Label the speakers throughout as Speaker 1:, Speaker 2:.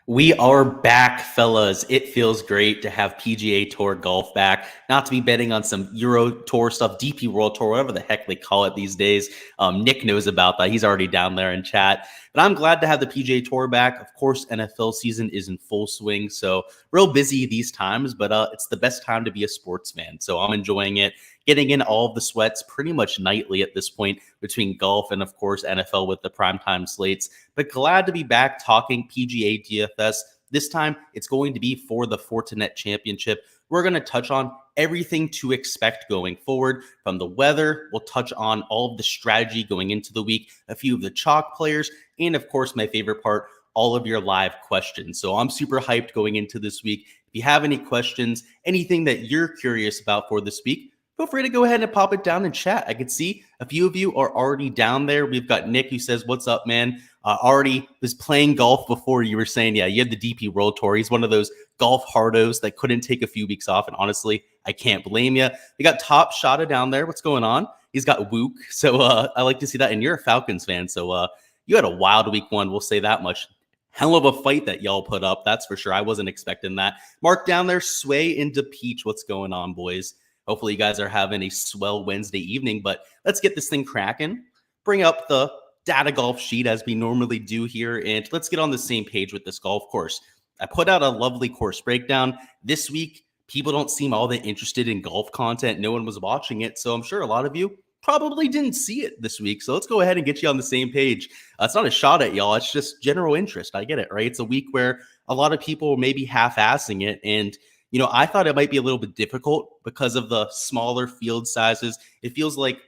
Speaker 1: We are back, fellas. It feels great to have PGA Tour golf back. Not to be betting on some Euro Tour stuff, DP World Tour, whatever the heck they call it these days. Nick knows about that. He's already down there in chat. But I'm glad to have the PGA Tour back. Of course, NFL season is in full swing, so real busy these times, but it's the best time to be a sports fan. So I'm enjoying it, getting in all of the sweats pretty much nightly at this point between golf and, of course, NFL with the primetime slates. But glad to be back talking PGA DFS. This time, it's going to be for the Fortinet Championship. We're going to touch on everything to expect going forward from the weather. We'll touch on all of the strategy going into the week, a few of the chalk players, and of course, my favorite part, all of your live questions. So I'm super hyped going into this week. If you have any questions, anything that you're curious about for this week, feel free to go ahead and pop it down in chat. I can see a few of you are already down there. We've got Nick who says, "What's up, man?" Already was playing golf before you were saying, yeah, you had the DP World Tour. He's one of those golf hardos that couldn't take a few weeks off. And honestly, I can't blame you. We got Top Shotta down there. What's going on? He's got Wook. So I like to see that. And you're a Falcons fan. So you had a wild week one. We'll say that much. Hell of a fight that y'all put up. That's for sure. I wasn't expecting that. Mark down there, Sway into Peach. What's going on, boys? Hopefully you guys are having a swell Wednesday evening, but let's get this thing cracking. Bring up the data golf sheet as we normally do here, and let's get on the same page with this golf course. I put out a lovely course breakdown. This week, people don't seem all that interested in golf content. No one was watching it, so I'm sure a lot of you probably didn't see it this week. So let's go ahead and get you on the same page. It's not a shot at y'all. It's just general interest. I get it, right? It's a week where a lot of people may be half-assing it, and I thought it might be a little bit difficult because of the smaller field sizes. It feels like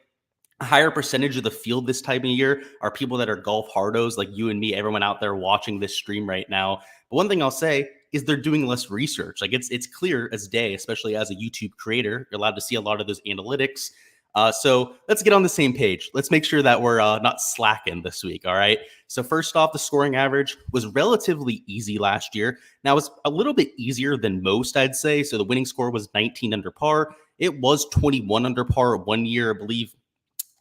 Speaker 1: a higher percentage of the field this time of year are people that are golf hardos like you and me, everyone out there watching this stream right now. But one thing I'll say is they're doing less research. Like it's clear as day, especially as a YouTube creator, you're allowed to see a lot of those analytics. So let's get on the same page. Let's make sure that we're not slacking this week. All right. So first off, the scoring average was relatively easy last year. Now it's a little bit easier than most, I'd say. So the winning score was 19 under par. It was 21 under par 1 year, I believe.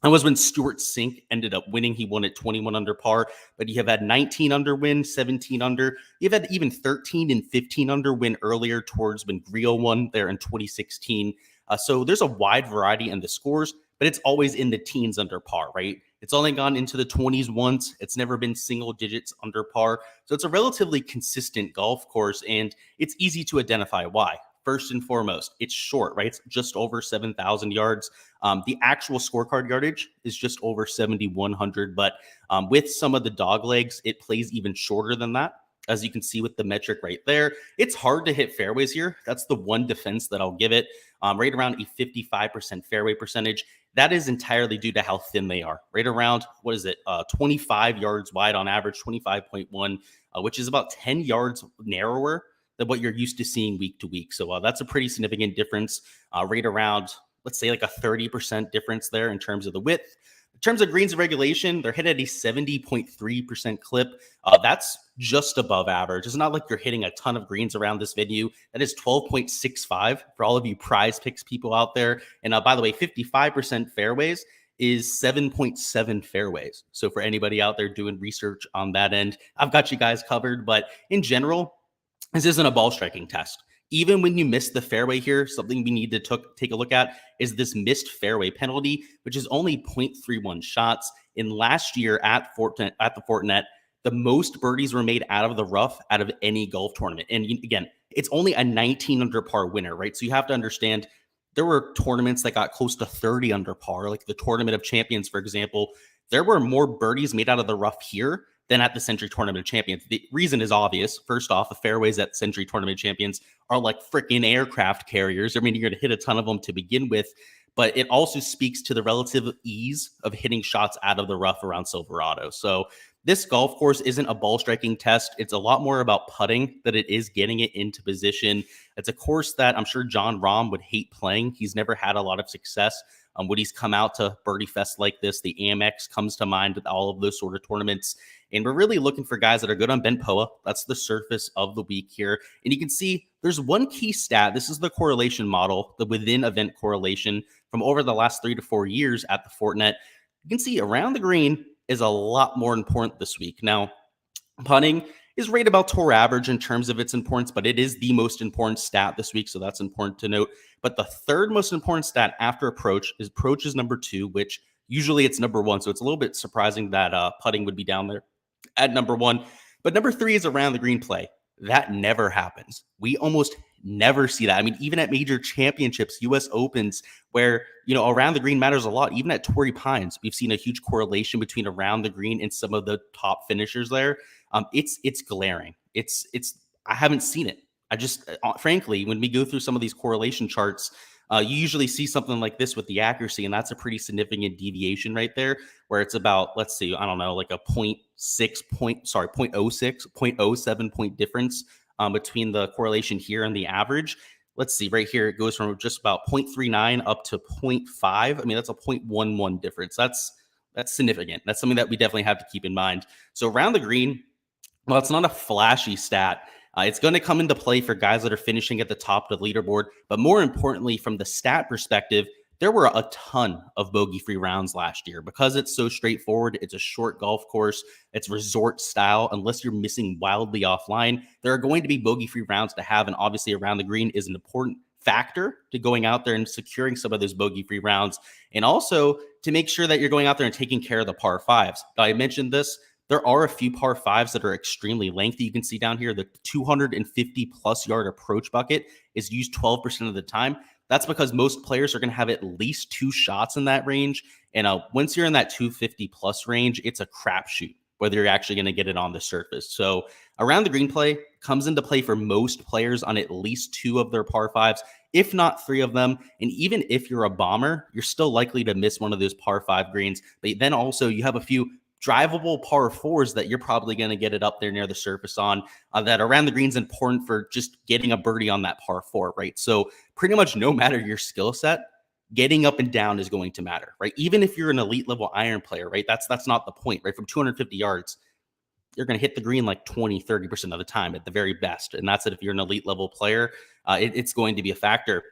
Speaker 1: That was when Stuart Sink ended up winning. He won at 21 under par, but you have had 19 under win, 17 under. You've had even 13 and 15 under win earlier towards when Griot won there in 2016. So there's a wide variety in the scores, but it's always in the teens under par, right? It's only gone into the 20s once. It's never been single digits under par. So it's a relatively consistent golf course, and it's easy to identify why. First and foremost, it's short, right? It's just over 7,000 yards. The actual scorecard yardage is just over 7,100, but with some of the dog legs, it plays even shorter than that. As you can see with the metric right there, it's hard to hit fairways here. That's the one defense that I'll give it. Right around a 55% fairway percentage. That is entirely due to how thin they are. Right around, 25 yards wide on average, 25.1, which is about 10 yards narrower than what you're used to seeing week to week. So that's a pretty significant difference, right around, let's say like a 30% difference there in terms of the width. In terms of greens of regulation, they're hit at a 70.3% clip. That's just above average. It's not like you're hitting a ton of greens around this venue. That is 12.65 for all of you prize picks people out there. And by the way, 55% fairways is 7.7 fairways. So for anybody out there doing research on that end, I've got you guys covered. But in general, this isn't a ball striking test. Even when you miss the fairway here, something we need to take a look at is this missed fairway penalty, which is only 0.31 shots. In last year at the Fortinet, the most birdies were made out of the rough out of any golf tournament. And again, it's only a 19 under par winner, right? So you have to understand there were tournaments that got close to 30 under par, like the Tournament of Champions, for example. There were more birdies made out of the rough here than at the Century Tournament of Champions. The reason is obvious. First off, the fairways at Century Tournament of Champions are like freaking aircraft carriers. I mean, you're going to hit a ton of them to begin with, but it also speaks to the relative ease of hitting shots out of the rough around Silverado. So this golf course isn't a ball striking test. It's a lot more about putting than it is getting it into position. It's a course that I'm sure John Rahm would hate playing. He's never had a lot of success when he's come out to Birdie Fest like this. The Amex comes to mind with all of those sort of tournaments. And we're really looking for guys that are good on Ben Poa. That's the surface of the week here. And you can see there's one key stat. This is the correlation model, the within event correlation from over the last 3 to 4 years at the Fortinet. You can see around the green is a lot more important this week. Now, putting is right about tour average in terms of its importance, but it is the most important stat this week, so that's important to note. But the third most important stat after approach is number 2, which usually it's number 1, so it's a little bit surprising that putting would be down there at number 1. But number 3 is around the green play. That never happens. We almost never see that. I mean, even at major championships, US Opens, where, around the green matters a lot. Even at Torrey Pines, we've seen a huge correlation between around the green and some of the top finishers there. It's glaring. I haven't seen it. I just, frankly, when we go through some of these correlation charts, you usually see something like this with the accuracy, and that's a pretty significant deviation right there, where it's about, let's see, I don't know, like a 0.07 point difference between the correlation here and the average. Let's see, right here, it goes from just about 0.39 up to 0.5. I mean, that's a 0.11 difference. That's significant. That's something that we definitely have to keep in mind. So around the green, well, it's not a flashy stat. It's going to come into play for guys that are finishing at the top of the leaderboard. But more importantly, from the stat perspective, there were a ton of bogey-free rounds last year. Because it's so straightforward, it's a short golf course, it's resort style, unless you're missing wildly offline, there are going to be bogey-free rounds to have, and obviously around the green is an important factor to going out there and securing some of those bogey-free rounds, and also to make sure that you're going out there and taking care of the par fives. Now, I mentioned this. There are a few par fives that are extremely lengthy. You can see down here, the 250 plus yard approach bucket is used 12% of the time. That's because most players are going to have at least 2 shots in that range. And once you're in that 250 plus range, it's a crapshoot whether you're actually going to get it on the surface. So around the green play comes into play for most players on at least 2 of their par fives, if not 3 of them. And even if you're a bomber, you're still likely to miss one of those par 5 greens. But then also you have a few drivable par 4s that you're probably going to get it up there near the surface on, that around the green's important for just getting a birdie on that par 4, right? So pretty much no matter your skill set, getting up and down is going to matter, right? Even if you're an elite level iron player, right? That's not the point, right? From 250 yards, you're going to hit the green like 20, 30% of the time at the very best. And that's it. If you're an elite level player, it's going to be a factor.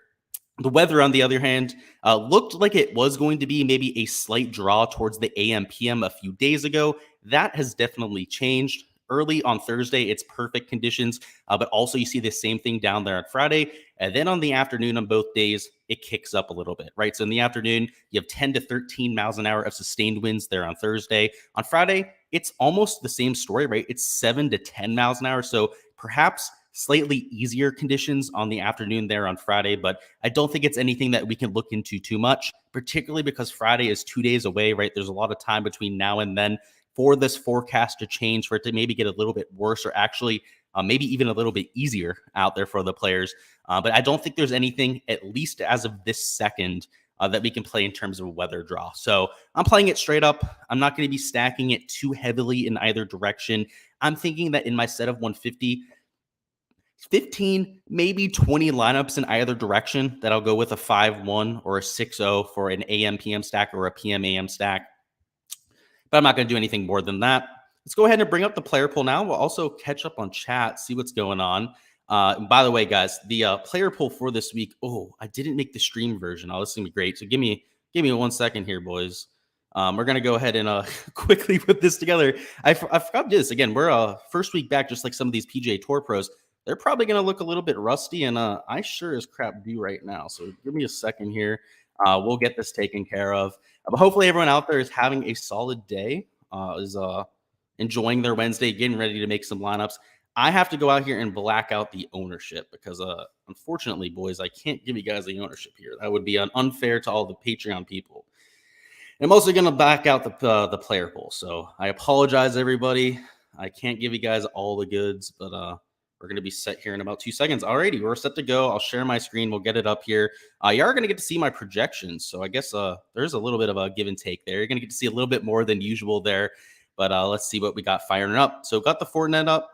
Speaker 1: The weather, on the other hand, looked like it was going to be maybe a slight draw towards the AM PM a few days ago. That has definitely changed. Early on Thursday, it's perfect conditions, but also you see the same thing down there on Friday. And then on the afternoon on both days, it kicks up a little bit, right? So in the afternoon, you have 10 to 13 miles an hour of sustained winds there on Thursday. On Friday, it's almost the same story, right? It's 7 to 10 miles an hour. So perhaps slightly easier conditions on the afternoon there on Friday, but I don't think it's anything that we can look into too much, particularly because Friday is 2 days away, right? There's a lot of time between now and then for this forecast to change, for it to maybe get a little bit worse, or actually maybe even a little bit easier out there for the players. But I don't think there's anything, at least as of this second, that we can play in terms of a weather draw. So I'm playing it straight up. I'm not going to be stacking it too heavily in either direction. I'm thinking that in my set of 150, 15, maybe 20 lineups in either direction, that I'll go with a 5-1 or a 6-0 for an AM PM stack or a PM AM stack. But I'm not going to do anything more than that. Let's go ahead and bring up the player pool now. We'll also catch up on chat, see what's going on. And by the way, guys, the player pool for this week, I didn't make the stream version. This is going to be great. So give me 1 second here, boys. We're going to go ahead and quickly put this together. I forgot to do this. Again, we're first week back, just like some of these PGA Tour pros. They're probably going to look a little bit rusty, and I sure as crap do right now. So give me a second here. We'll get this taken care of. But hopefully everyone out there is having a solid day, is enjoying their Wednesday, getting ready to make some lineups. I have to go out here and black out the ownership because, unfortunately, boys, I can't give you guys the ownership here. That would be unfair to all the Patreon people. I'm also going to back out the player pool. So I apologize, everybody. I can't give you guys all the goods, but we're going to be set here in about 2 seconds. Alrighty, we're set to go. I'll share my screen. We'll get it up here. You are going to get to see my projections. So I guess there's a little bit of a give and take there. You're going to get to see a little bit more than usual there. But let's see what we got firing up. So got the Fortinet up.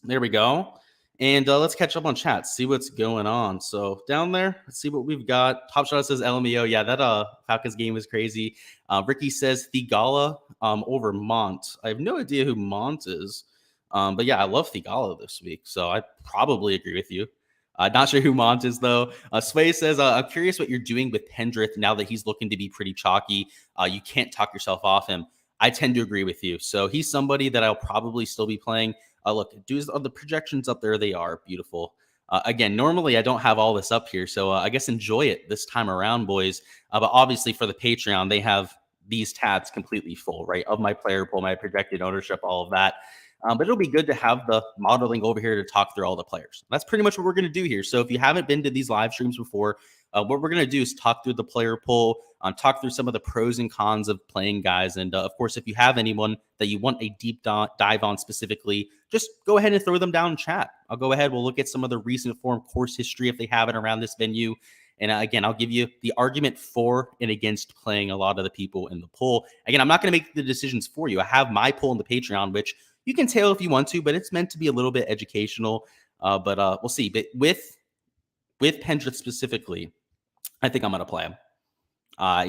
Speaker 1: There we go. And let's catch up on chat, see what's going on. So down there, let's see what we've got. Top Shot says LMAO. Yeah, that Falcons game was crazy. Ricky says Thigala over Mont. I have no idea who Mont is. But yeah, I love Thigala this week. So I probably agree with you. Not sure who Mont is, though. Sway says, I'm curious what you're doing with Pendrith now that he's looking to be pretty chalky. You can't talk yourself off him. I tend to agree with you. So he's somebody that I'll probably still be playing. Look, dudes, the projections up there, they are beautiful. Again, normally I don't have all this up here, so I guess enjoy it this time around, boys. But obviously for the Patreon, they have these tabs completely full, right? Of my player pool, my projected ownership, all of that. But it'll be good to have the modeling over here to talk through all the players. That's pretty much what we're going to do here. So if you haven't been to these live streams before, what we're going to do is talk through the player pool, talk through some of the pros and cons of playing guys. And of course, if you have anyone that you want a deep dive on specifically, just go ahead and throw them down in chat. I'll go ahead. We'll look at some of the recent form course history if they have it around this venue. And again, I'll give you the argument for and against playing a lot of the people in the pool. Again, I'm not going to make the decisions for you. I have my poll in the Patreon, which you can tail if you want to, but it's meant to be a little bit educational. But we'll see. But with Pendrith specifically, I think I'm going to play him.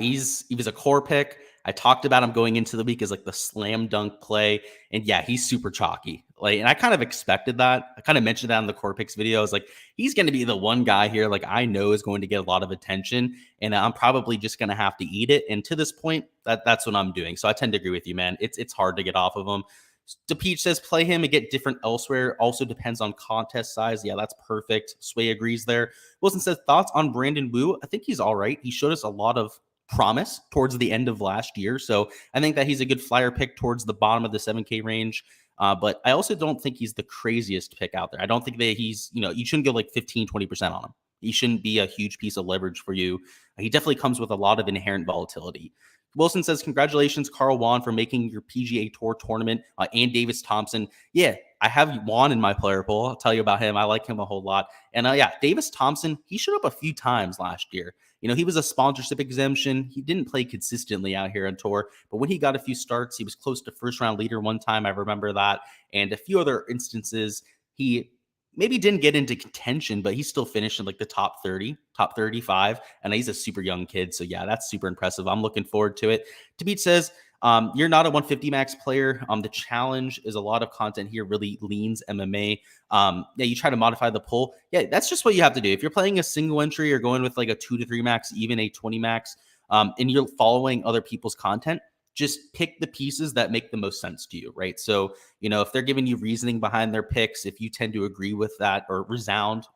Speaker 1: He was a core pick. I talked about him going into the week as like the slam dunk play. And yeah, he's super chalky. Like, and I kind of expected that. I kind of mentioned that in the core picks video. I was like, he's going to be the one guy here, like I know is going to get a lot of attention, and I'm probably just going to have to eat it. And to this point, that's what I'm doing. So I tend to agree with you, man. It's hard to get off of him. DePeach says play him and get different elsewhere. Also depends on contest size. Yeah, that's perfect. Sway agrees there. Wilson says thoughts on Brandon Wu. I think he's all right. He showed us a lot of promise towards the end of last year. So I think that he's a good flyer pick towards the bottom of the 7K range. But I also don't think he's the craziest pick out there. I don't think that he's, you shouldn't go like 15, 20% on him. He shouldn't be a huge piece of leverage for you. He definitely comes with a lot of inherent volatility. Wilson says, congratulations, Carl Juan, for making your PGA Tour tournament, and Davis Thompson. Yeah, I have Juan in my player pool. I'll tell you about him. I like him a whole lot. And yeah, Davis Thompson, he showed up a few times last year. He was a sponsorship exemption. He didn't play consistently out here on tour, but when he got a few starts, he was close to first round leader one time. I remember that. And a few other instances, he maybe didn't get into contention, but he still finished in like the top 30, top 35. And he's a super young kid. So yeah, that's super impressive. I'm looking forward to it. Tabit says, you're not a 150 max player. The challenge is a lot of content here really leans MMA. Yeah, you try to modify the pull. Yeah, that's just what you have to do. If you're playing a single entry or going with like a 2 to 3 max, even a 20 max, and you're following other people's content, just pick the pieces that make the most sense to you, right? So, if they're giving you reasoning behind their picks, if you tend to agree with that or resound,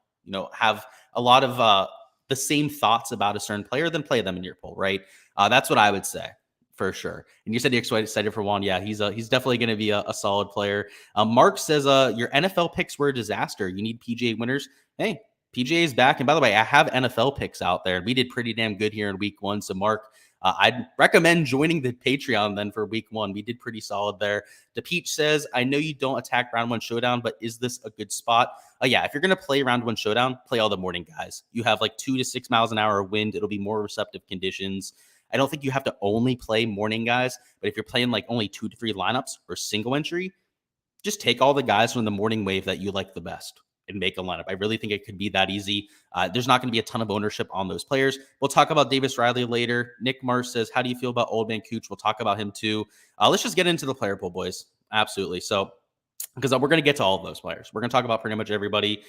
Speaker 1: have a lot of the same thoughts about a certain player, then play them in your pool, right? That's what I would say for sure. And you said you're excited for Juan. Yeah, he's definitely going to be a solid player. Mark says your NFL picks were a disaster. You need PGA winners. Hey, PGA is back. And by the way, I have NFL picks out there. We did pretty damn good here in week 1. So Mark, I'd recommend joining the Patreon then for week 1. We did pretty solid there. DePeach says, I know you don't attack round 1 showdown, but is this a good spot? Yeah, if you're going to play round 1 showdown, play all the morning guys. You have like 2 to 6 miles an hour of wind. It'll be more receptive conditions. I don't think you have to only play morning guys, but if you're playing like only 2 to 3 lineups or single entry, just take all the guys from the morning wave that you like the best and make a lineup. I really think it could be that easy. There's not going to be a ton of ownership on those players. We'll talk about Davis Riley later. Nick Mars says, how do you feel about Old Man Cooch? We'll talk about him too. Let's just get into the player pool, boys. Absolutely. So, because we're going to get to all of those players. We're going to talk about pretty much everybody.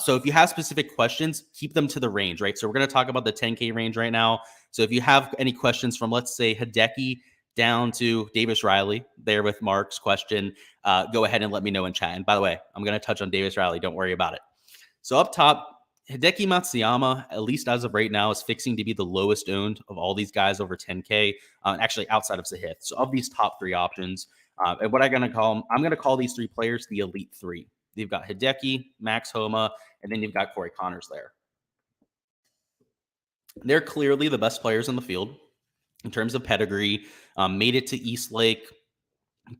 Speaker 1: So if you have specific questions, keep them to the range, right? So we're going to talk about the 10K range right now. So if you have any questions from, let's say, Hideki down to Davis Riley there with Mark's question, go ahead and let me know in chat. And by the way, I'm going to touch on Davis Riley. Don't worry about it. So up top, Hideki Matsuyama, at least as of right now, is fixing to be the lowest owned of all these guys over 10K, actually outside of Sahith. So of these top 3 options, and what I'm going to call them, I'm going to call these 3 players the Elite 3. You've got Hideki, Max Homa, and then you've got Corey Connors there. They're clearly the best players in the field in terms of pedigree. Made it to East Lake.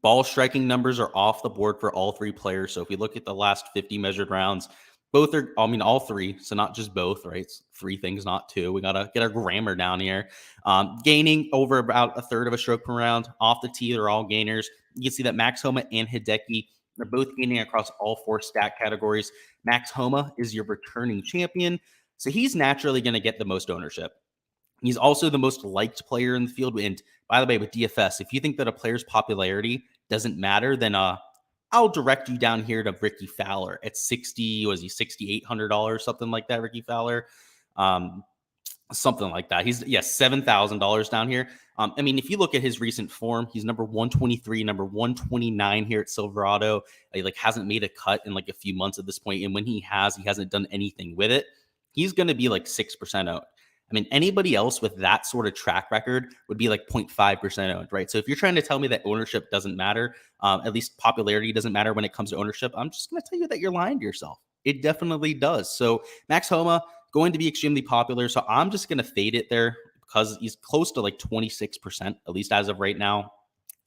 Speaker 1: Ball striking numbers are off the board for all 3 players. So if we look at the last 50 measured rounds, both are, all 3. So not just both, right? It's 3 things, not 2. We got to get our grammar down here. Gaining over about a third of a stroke per round. Off the tee, they're all gainers. You can see that Max Homa and Hideki, they're both gaining across all 4 stat categories. Max Homa is your returning champion. So he's naturally going to get the most ownership. He's also the most liked player in the field. And by the way, with DFS, if you think that a player's popularity doesn't matter, then I'll direct you down here to Ricky Fowler at $6,800, something like that. Ricky Fowler. something like that. He's $7,000 down here. I mean, if you look at his recent form, he's number 123, number 129 here at Silverado. He like hasn't made a cut in like a few months at this point, and when he hasn't done anything with it. He's going to be like 6% owned. I mean, anybody else with that sort of track record would be like 0.5% owned, right? So if you're trying to tell me that ownership doesn't matter, at least popularity doesn't matter when it comes to ownership, I'm just going to tell you that you're lying to yourself. It definitely does. So Max Homa going to be extremely popular. So I'm just going to fade it there because he's close to like 26%, at least as of right now.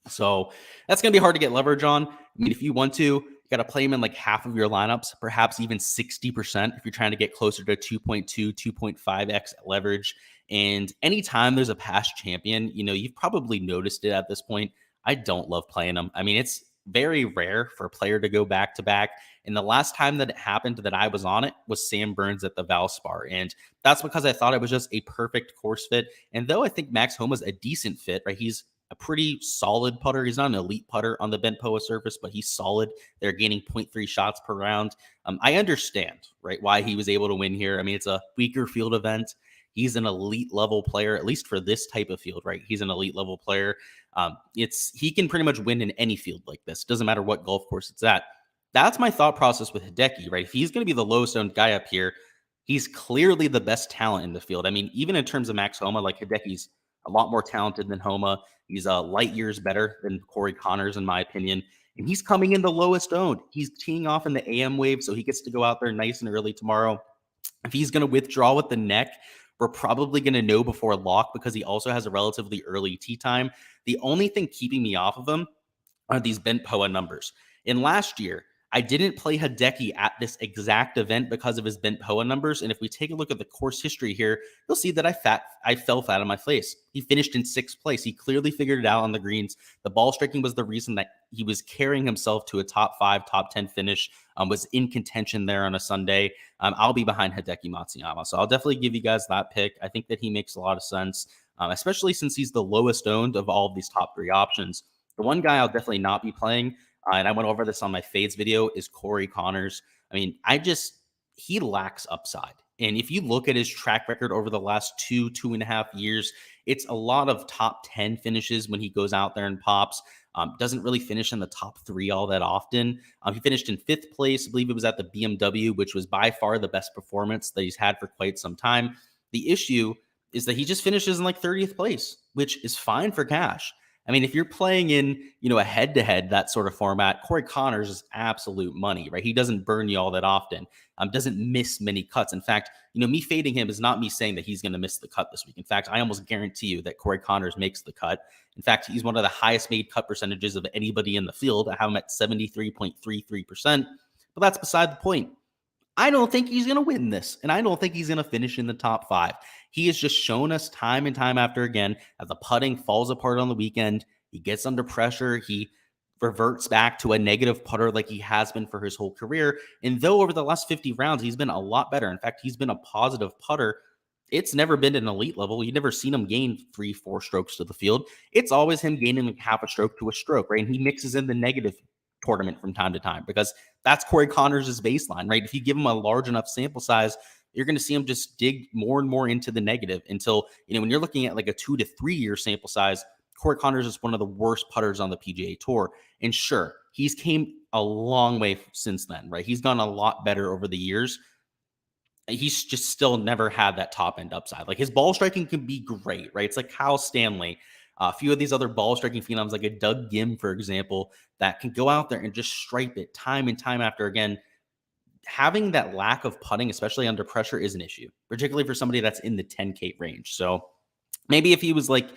Speaker 1: So that's going to be hard to get leverage on. I mean, if you want to, you got to play him in like half of your lineups, perhaps even 60% if you're trying to get closer to 2.2, 2.5x leverage. And anytime there's a past champion, you've probably noticed it at this point. I don't love playing them. I mean, it's very rare for a player to go back to back. And the last time that it happened that I was on it was Sam Burns at the Valspar. And that's because I thought it was just a perfect course fit. And though I think Max Homa's a decent fit, right? He's a pretty solid putter. He's not an elite putter on the bent POA surface, but he's solid. They're gaining 0.3 shots per round. I understand, right, why he was able to win here. I mean, it's a weaker field event. He's an elite level player, at least for this type of field, right? He's an elite level player. He can pretty much win in any field like this. Doesn't matter what golf course it's at. That's my thought process with Hideki, right? If he's going to be the lowest owned guy up here, he's clearly the best talent in the field. I mean, even in terms of Max Homa, like Hideki's a lot more talented than Homa. He's light years better than Corey Connors, in my opinion. And he's coming in the lowest owned. He's teeing off in the AM wave, so he gets to go out there nice and early tomorrow. If he's going to withdraw with the neck, we're probably going to know before lock because he also has a relatively early tee time. The only thing keeping me off of him are these bent POA numbers. In last year, I didn't play Hideki at this exact event because of his bent POA numbers. And if we take a look at the course history here, you'll see that I fell flat on my face. He finished in 6th place. He clearly figured it out on the greens. The ball striking was the reason that he was carrying himself to a top 5, top 10 finish, was in contention there on a Sunday. I'll be behind Hideki Matsuyama. So I'll definitely give you guys that pick. I think that he makes a lot of sense, especially since he's the lowest owned of all of these top 3 options. The one guy I'll definitely not be playing, and I went over this on my fades video, is Corey Connors. I mean, he lacks upside. And if you look at his track record over the last 2.5 years, it's a lot of top 10 finishes when he goes out there and pops. Doesn't really finish in the top 3 all that often. He finished in 5th place. I believe it was at the BMW, which was by far the best performance that he's had for quite some time. The issue is that he just finishes in like 30th place, which is fine for cash. I mean, if you're playing in, a head-to-head, that sort of format, Corey Connors is absolute money, right? He doesn't burn you all that often, doesn't miss many cuts. In fact, me fading him is not me saying that he's going to miss the cut this week. In fact, I almost guarantee you that Corey Connors makes the cut. In fact, he's one of the highest made cut percentages of anybody in the field. I have him at 73.33%, but that's beside the point. I don't think he's going to win this, and I don't think he's going to finish in the top 5. He has just shown us time and time after again that the putting falls apart on the weekend. He gets under pressure. He reverts back to a negative putter like he has been for his whole career. And though over the last 50 rounds, he's been a lot better. In fact, he's been a positive putter. It's never been an elite level. You've never seen him gain 3-4 strokes to the field. It's always him gaining like half a stroke to a stroke, right? And he mixes in the negative tournament from time to time because that's Corey Connors' baseline, right? If you give him a large enough sample size, you're going to see him just dig more and more into the negative until, when you're looking at like a 2 to 3 year sample size, Corey Connors is one of the worst putters on the PGA Tour. And sure, he's came a long way since then, right? He's gone a lot better over the years. He's just still never had that top end upside. Like his ball striking can be great, right? It's like Kyle Stanley. A few of these other ball striking phenoms, like a Doug Gim, for example, that can go out there and just stripe it time and time after again. Having that lack of putting, especially under pressure, is an issue, particularly for somebody that's in the 10K range. So maybe if he was like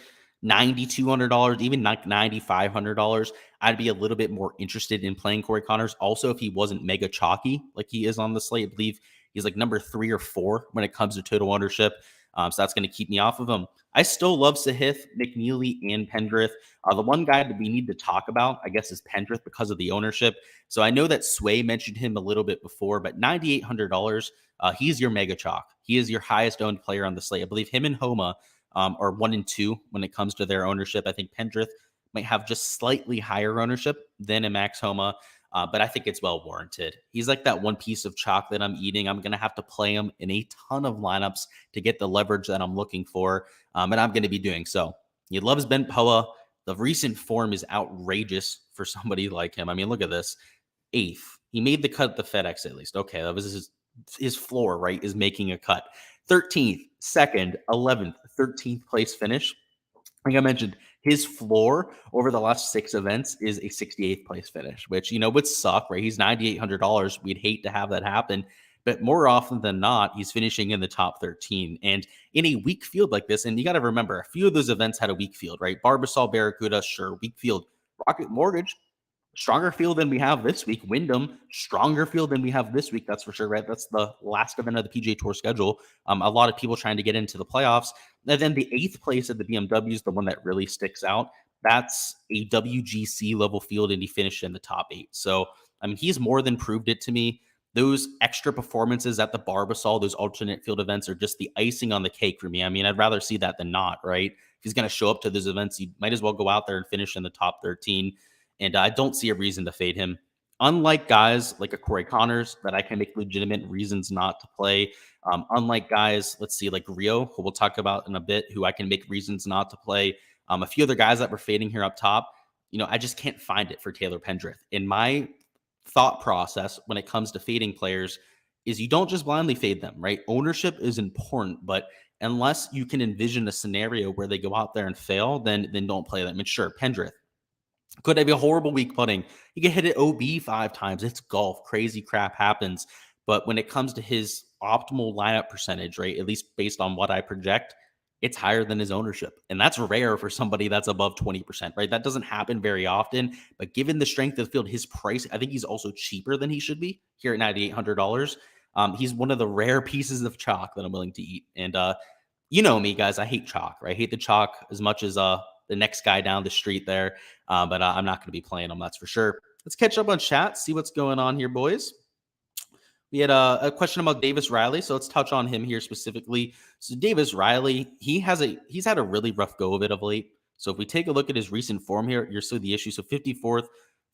Speaker 1: $9,200, even like $9,500, I'd be a little bit more interested in playing Corey Connors. Also, if he wasn't mega chalky like he is on the slate, I believe he's like number 3 or 4 when it comes to total ownership. So that's going to keep me off of him. I still love Sahith, McNeely, and Pendrith. The one guy that we need to talk about, I guess, is Pendrith because of the ownership. So I know that Sway mentioned him a little bit before, but $9,800, he's your mega chalk. He is your highest owned player on the slate. I believe him and Homa are 1 and 2 when it comes to their ownership. I think Pendrith might have just slightly higher ownership than a Max Homa. but I think it's well warranted. He's like that one piece of chalk that I'm eating. I'm going to have to play him in a ton of lineups to get the leverage that I'm looking for, and I'm going to be doing so. He loves Ben Poa. The recent form is outrageous for somebody like him. I mean, look at this. 8th. He made the cut at the FedEx at least. Okay, that was his floor, right? Is making a cut. 13th, 2nd, 11th, 13th place finish. Like I mentioned, his floor over the last 6 events is a 68th place finish, which, would suck, right? He's $9,800. We'd hate to have that happen. But more often than not, he's finishing in the top 13. And in a weak field like this, and you got to remember, a few of those events had a weak field, right? Barbasol, Barracuda, sure, weak field. Rocket Mortgage, stronger field than we have this week. Wyndham, stronger field than we have this week. That's for sure, right? That's the last event of the PGA Tour schedule. A lot of people trying to get into the playoffs. And then the 8th place at the BMW is the one that really sticks out. That's a WGC level field, and he finished in the top 8. So, I mean, he's more than proved it to me. Those extra performances at the Barbasol, those alternate field events are just the icing on the cake for me. I mean, I'd rather see that than not, right? If he's going to show up to those events, he might as well go out there and finish in the top 13. And I don't see a reason to fade him. Unlike guys like a Corey Connors that I can make legitimate reasons not to play, unlike guys, let's see, like Rio, who we'll talk about in a bit, who I can make reasons not to play, a few other guys that we're fading here up top, I just can't find it for Taylor Pendrith. In my thought process when it comes to fading players is you don't just blindly fade them, right? Ownership is important, but unless you can envision a scenario where they go out there and fail, then don't play them. And sure, Pendrith, could have a horrible week putting. He get hit at OB 5 times. It's golf. Crazy crap happens. But when it comes to his optimal lineup percentage, right, at least based on what I project, it's higher than his ownership. And that's rare for somebody that's above 20%, right? That doesn't happen very often. But given the strength of the field, his price, I think he's also cheaper than he should be here at $9,800. He's one of the rare pieces of chalk that I'm willing to eat. And you know me, guys, I hate chalk, right? I hate the chalk as much as the next guy down the street there. But I'm not going to be playing them, that's for sure. Let's catch up on chat, see what's going on here, boys. We had a question about Davis Riley, so let's touch on him here specifically. So Davis Riley, he's had a really rough go of it of late. So if we take a look at his recent form here, you're still the issue. So 54th,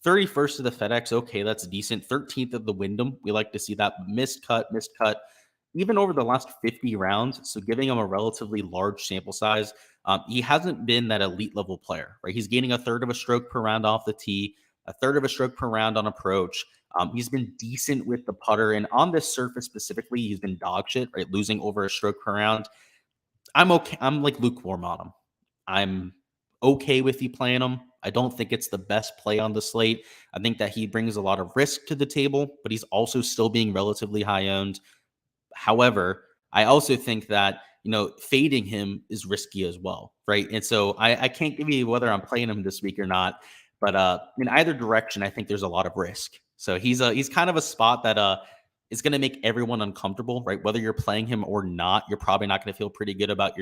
Speaker 1: 31st to the FedEx. Okay, that's decent. 13th at the Wyndham. We like to see that. Missed cut. Even over the last 50 rounds, so giving him a relatively large sample size, he hasn't been that elite level player, right? He's gaining 1/3 of a stroke per round off the tee, 1/3 of a stroke per round on approach. He's been decent with the putter, and on this surface specifically, he's been dog shit, right? Losing over a stroke per round. I'm okay. I'm like lukewarm on him. I'm okay with you playing him. I don't think it's the best play on the slate. I think that he brings a lot of risk to the table, but he's also still being relatively high owned. However, I also think that, fading him is risky as well, right? And so I can't give you whether I'm playing him this week or not, but in either direction, I think there's a lot of risk. So he's kind of a spot that is going to make everyone uncomfortable, right? Whether you're playing him or not, you're probably not going to feel pretty good about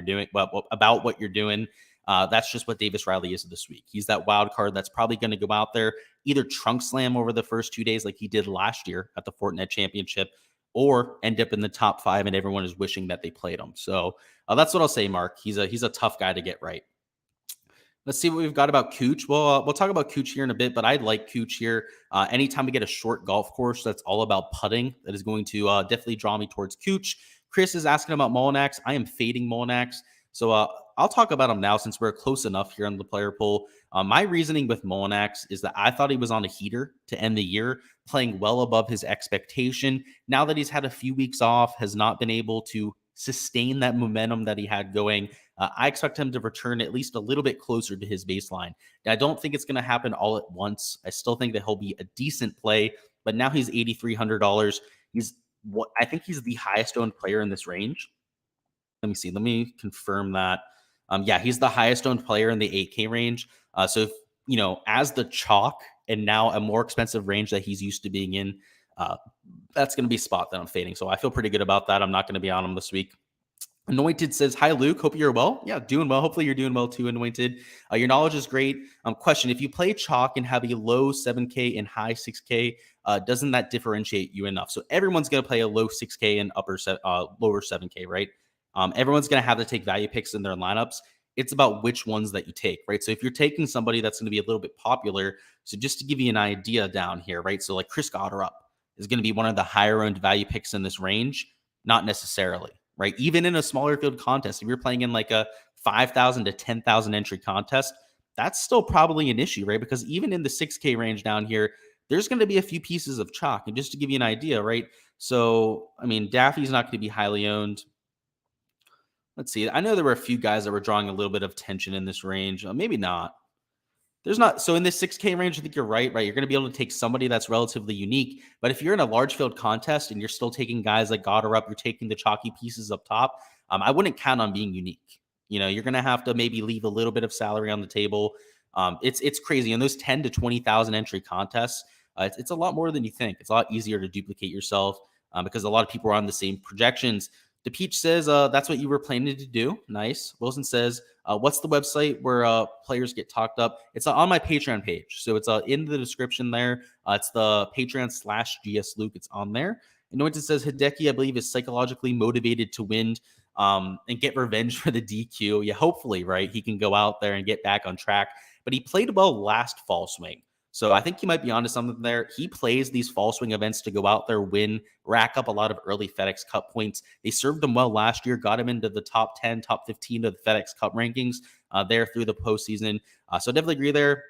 Speaker 1: about what you're doing. That's just what Davis Riley is this week. He's that wild card that's probably going to go out there, either trunk slam over the first 2 days like he did last year at the Fortinet Championship, or end up in the top 5 and everyone is wishing that they played him. So that's what I'll say, Mark. He's a tough guy to get right. Let's see what we've got about Cooch. Well, we'll talk about Cooch here in a bit, but I like Cooch here. Anytime we get a short golf course that's all about putting, that is going to definitely draw me towards Cooch. Chris is asking about Molinax. I am fading Molinax. So I'll talk about him now since we're close enough here on the player pool. My reasoning with Molinax is that I thought he was on a heater to end the year, playing well above his expectation. Now that he's had a few weeks off, has not been able to sustain that momentum that he had going. I expect him to return at least a little bit closer to his baseline. Now, I don't think it's going to happen all at once. I still think that he'll be a decent play, but now he's $8,300. I think he's the highest owned player in this range. Let me see. Let me confirm that. Yeah, he's the highest owned player in the 8K range. So, if, as the chalk and now a more expensive range that he's used to being in, that's going to be a spot that I'm fading. So I feel pretty good about that. I'm not going to be on him this week. Anointed says, hi, Luke. Hope you're well. Yeah, doing well. Hopefully you're doing well too, Anointed. Your knowledge is great. Question, if you play chalk and have a low 7K and high 6K, doesn't that differentiate you enough? So everyone's going to play a low 6K and lower 7K, right? Everyone's going to have to take value picks in their lineups. It's about which ones that you take, right? So if you're taking somebody that's going to be a little bit popular, so just to give you an idea down here, right? So like Chris Gotterup is going to be one of the higher owned value picks in this range. Not necessarily, right? Even in a smaller field contest, if you're playing in like a 5,000 to 10,000 entry contest, that's still probably an issue, right? Because even in the 6K range down here, there's going to be a few pieces of chalk. And just to give you an idea, right? So, I mean, Daffy's not going to be highly owned. Let's see. I know there were a few guys that were drawing a little bit of tension in this range. Maybe not. There's not. So in this 6K range, I think you're right? You're going to be able to take somebody that's relatively unique. But if you're in a large field contest and you're still taking guys like Gotterup, you're taking the chalky pieces up top, I wouldn't count on being unique. You're going to have to maybe leave a little bit of salary on the table. It's crazy. In those 10 to 20,000 entry contests, it's a lot more than you think. It's a lot easier to duplicate yourself because a lot of people are on the same projections. DePeach says that's what you were planning to do. Nice. Wilson says, what's the website where players get talked up? It's on my Patreon page. So it's in the description there. It's the Patreon/Gsluke. It's on there. Anointed says Hideki, I believe, is psychologically motivated to win and get revenge for the DQ. Yeah, hopefully, right? He can go out there and get back on track. But he played well last fall swing. So I think he might be onto something there. He plays these fall swing events to go out there, win, rack up a lot of early FedEx Cup points. They served him well last year, got him into the top 10, top 15 of the FedEx Cup rankings there through the postseason. So definitely agree there.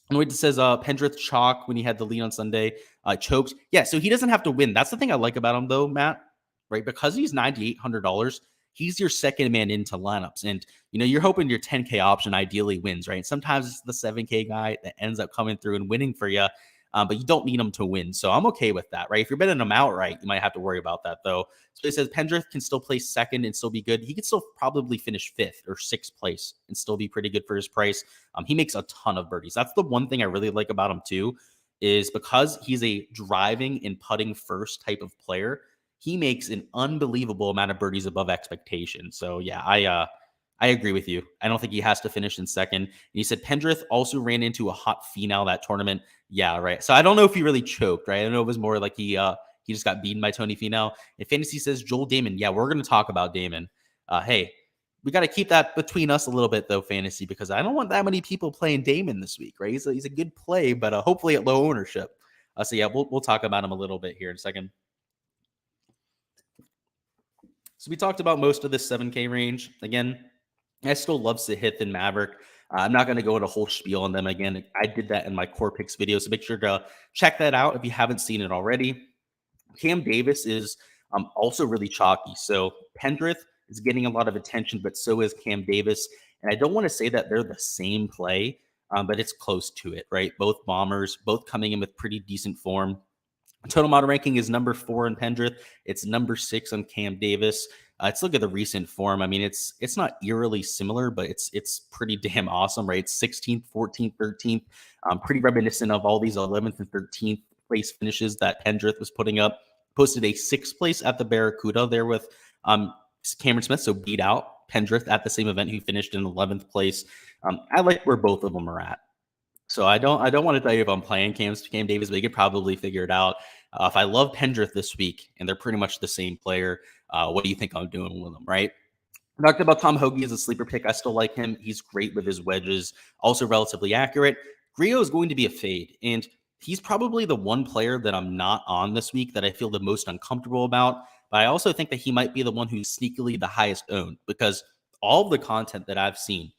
Speaker 1: And it says Pendrith chalk when he had the lead on Sunday, choked. Yeah, so he doesn't have to win. That's the thing I like about him, though, Matt, right? Because he's $9,800, he's your second man into lineups. And, you're hoping your 10K option ideally wins, right? Sometimes it's the 7K guy that ends up coming through and winning for you, but you don't need him to win. So I'm okay with that, right? If you're betting him outright, you might have to worry about that, though. So he says Pendrith can still place second and still be good. He could still probably finish 5th or 6th place and still be pretty good for his price. He makes a ton of birdies. That's the one thing I really like about him, too, is because he's a driving and putting first type of player, he makes an unbelievable amount of birdies above expectation. So, yeah, I agree with you. I don't think he has to finish in second. And he said Pendrith also ran into a hot phenom that tournament. Yeah, right. So I don't know if he really choked, right? I know it was more like he just got beaten by Tony Finau. And Fantasy says Joel Damon. Yeah, we're going to talk about Damon. Hey, we got to keep that between us a little bit, though, Fantasy, because I don't want that many people playing Damon this week, right? He's a good play, but hopefully at low ownership. So, yeah, we'll talk about him a little bit here in a second. So we talked about most of this 7K range. Again, I still love Sahith and Maverick. I'm not going to go into a whole spiel on them again. I did that in my core picks video, so make sure to check that out if you haven't seen it already. Cam Davis is also really chalky. So Pendrith is getting a lot of attention, but so is Cam Davis. And I don't want to say that they're the same play, but it's close to it, right? Both bombers, both coming in with pretty decent form. Total model ranking is number 4 in Pendrith. It's number 6 on Cam Davis. Let's look at the recent form. I mean, it's not eerily similar, but it's pretty damn awesome, right? It's 16th, 14th, 13th. Pretty reminiscent of all these 11th and 13th place finishes that Pendrith was putting up. Posted a 6th place at the Barracuda there with Cameron Smith, so beat out Pendrith at the same event, who finished in 11th place. I like where both of them are at. So I don't want to tell you if I'm playing Cam Davis, but you could probably figure it out. If I love Pendrith this week and they're pretty much the same player, what do you think I'm doing with them, right? I talked about Tom Hoagie as a sleeper pick. I still like him. He's great with his wedges, also relatively accurate. Grillo is going to be a fade, and he's probably the one player that I'm not on this week that I feel the most uncomfortable about. But I also think that he might be the one who's sneakily the highest owned, because all of the content that I've seen,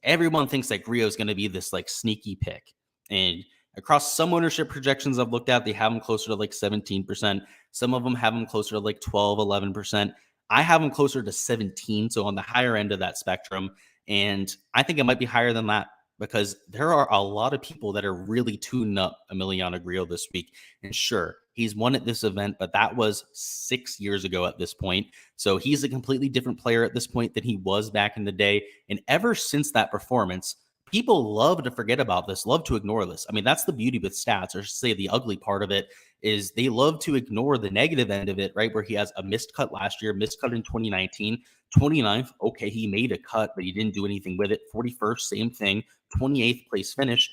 Speaker 1: everyone thinks that Grillo is going to be this like sneaky pick. And across some ownership projections I've looked at, they have him closer to like 17%. Some of them have him closer to like 12, 11%. I have him closer to 17, so on the higher end of that spectrum. And I think it might be higher than that, because there are a lot of people that are really tuning up Emiliano Grillo this week. And sure, he's won at this event, but that was 6 years ago at this point. So he's a completely different player at this point than he was back in the day. And ever since that performance, people love to forget about this, love to ignore this. I mean, that's the beauty with stats, or say the ugly part of it, is they love to ignore the negative end of it, right? Where he has a missed cut last year, missed cut in 2019, 29th. Okay, he made a cut, but he didn't do anything with it. 41st, same thing. 28th place finish.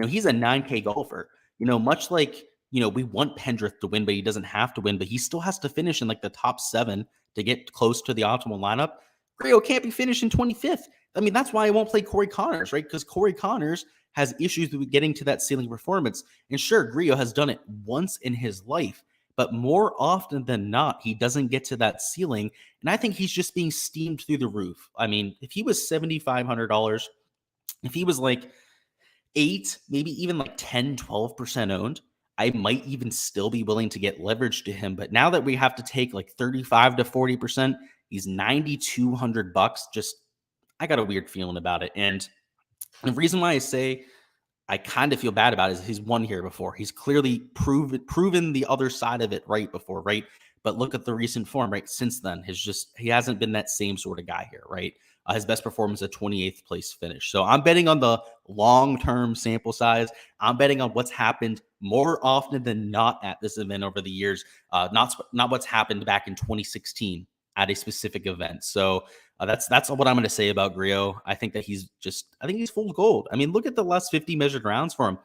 Speaker 1: He's a 9K golfer. Much like, we want Pendrith to win, but he doesn't have to win, but he still has to finish in like the top 7 to get close to the optimal lineup. Grillo can't be finishing 25th. I mean, that's why I won't play Corey Connors, right? Because Corey Connors has issues with getting to that ceiling performance. And sure, Grillo has done it once in his life, but more often than not, he doesn't get to that ceiling. And I think he's just being steamed through the roof. I mean, if he was $7,500, if he was like 8, maybe even like 10, 12% owned, I might even still be willing to get leverage to him. But now that we have to take like 35 to 40%, he's $9,200. Just, I got a weird feeling about it. And the reason why I say I kind of feel bad about it is he's won here before. He's clearly proven the other side of it right before, right? But look at the recent form, right? Since then, he hasn't been that same sort of guy here, right? His best performance, a 28th place finish. So I'm betting on the long-term sample size. I'm betting on what's happened more often than not at this event over the years, not what's happened back in 2016 at a specific event. So that's what I'm going to say about Grillo. I think he's full gold. I mean, look at the last 50 measured rounds for him.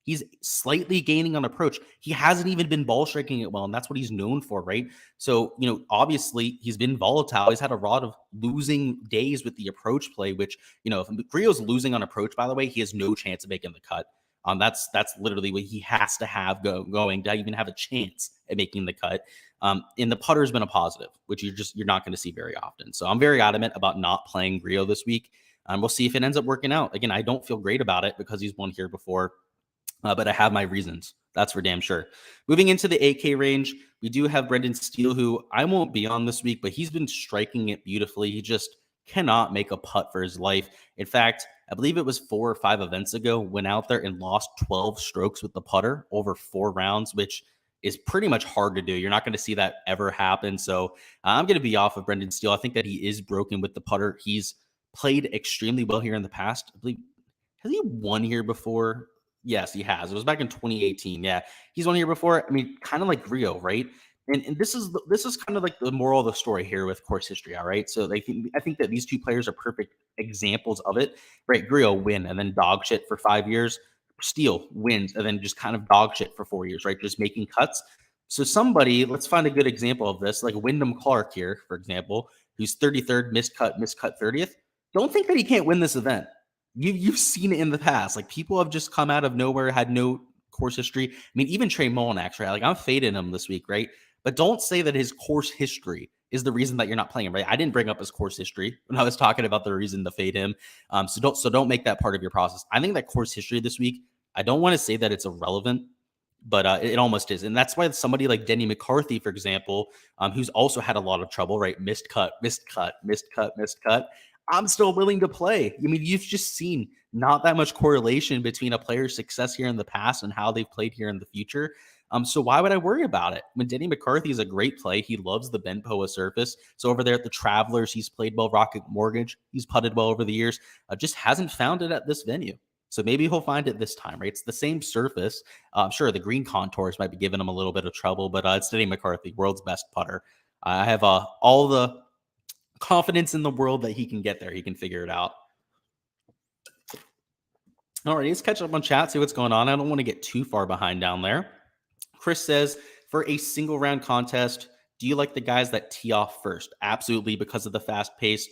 Speaker 1: He's slightly gaining on approach. He hasn't even been ball striking it well, and that's what he's known for, right? So, obviously he's been volatile. He's had a lot of losing days with the approach play, which, if Grillo's losing on approach, by the way, he has no chance of making the cut. That's literally what he has to have going to even have a chance at making the cut. And the putter's been a positive, which you're not going to see very often. So I'm very adamant about not playing Grillo this week. We'll see if it ends up working out. Again, I don't feel great about it because he's won here before. But I have my reasons. That's for damn sure. Moving into the AK range, we do have Brendan Steele, who I won't be on this week, but he's been striking it beautifully. He just cannot make a putt for his life. In fact, I believe it was 4 or 5 events ago, went out there and lost 12 strokes with the putter over 4 rounds, which is pretty much hard to do. You're not going to see that ever happen. So I'm going to be off of Brendan Steele. I think that he is broken with the putter. He's played extremely well here in the past. I believe, has he won here before? Yes, he has. It was back in 2018. Yeah, he's won here before. I mean, kind of like Grillo, right? And this is kind of like the moral of the story here with course history. All right, so I think that these two players are perfect examples of it. Right, Grillo win and then dog shit for 5 years. Steele wins and then just kind of dog shit for 4 years. Right, just making cuts. So let's find a good example of this, like Wyndham Clark here, for example, who's 33rd, missed cut 30th. Don't think that he can't win this event. You've seen it in the past. Like, people have just come out of nowhere, had no course history. I mean, even Trey Mullinax, right? Like, I'm fading him this week, right? But don't say that his course history is the reason that you're not playing him, right? I didn't bring up his course history when I was talking about the reason to fade him. So don't make that part of your process. I think that course history this week, I don't want to say that it's irrelevant, but it almost is. And that's why somebody like Denny McCarthy, for example, who's also had a lot of trouble, right? Missed cut. I'm still willing to play. I mean, you've just seen not that much correlation between a player's success here in the past and how they've played here in the future. So why would I worry about it? When Denny McCarthy is a great play, he loves the Ben Poa surface. So over there at the Travelers, he's played well. Rocket Mortgage, he's putted well over the years. Just hasn't found it at this venue. So maybe he'll find it this time, right? It's the same surface. Sure, the green contours might be giving him a little bit of trouble, but it's Denny McCarthy, world's best putter. I have all the confidence in the world that he can get there. He can figure it out. All right, let's catch up on chat, see what's going on. I don't want to get too far behind down there. Chris says, for a single round contest, do you like the guys that tee off first? Absolutely, because of the fast pace.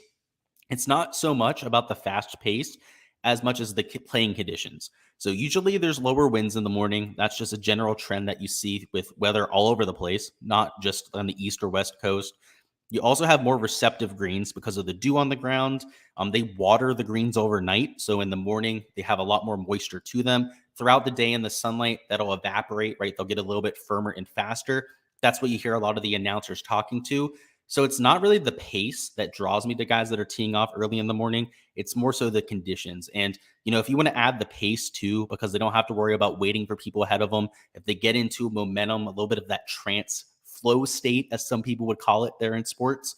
Speaker 1: It's not so much about the fast pace as much as the playing conditions. So usually there's lower winds in the morning. That's just a general trend that you see with weather all over the place, not just on the east or west coast. You also have more receptive greens because of the dew on the ground. They water the greens overnight. So in the morning, they have a lot more moisture to them. Throughout the day in the sunlight, that'll evaporate, right? They'll get a little bit firmer and faster. That's what you hear a lot of the announcers talking to. So it's not really the pace that draws me to guys that are teeing off early in the morning. It's more so the conditions. And, if you want to add the pace too, because they don't have to worry about waiting for people ahead of them, if they get into momentum, a little bit of that trance flow state, as some people would call it there in sports,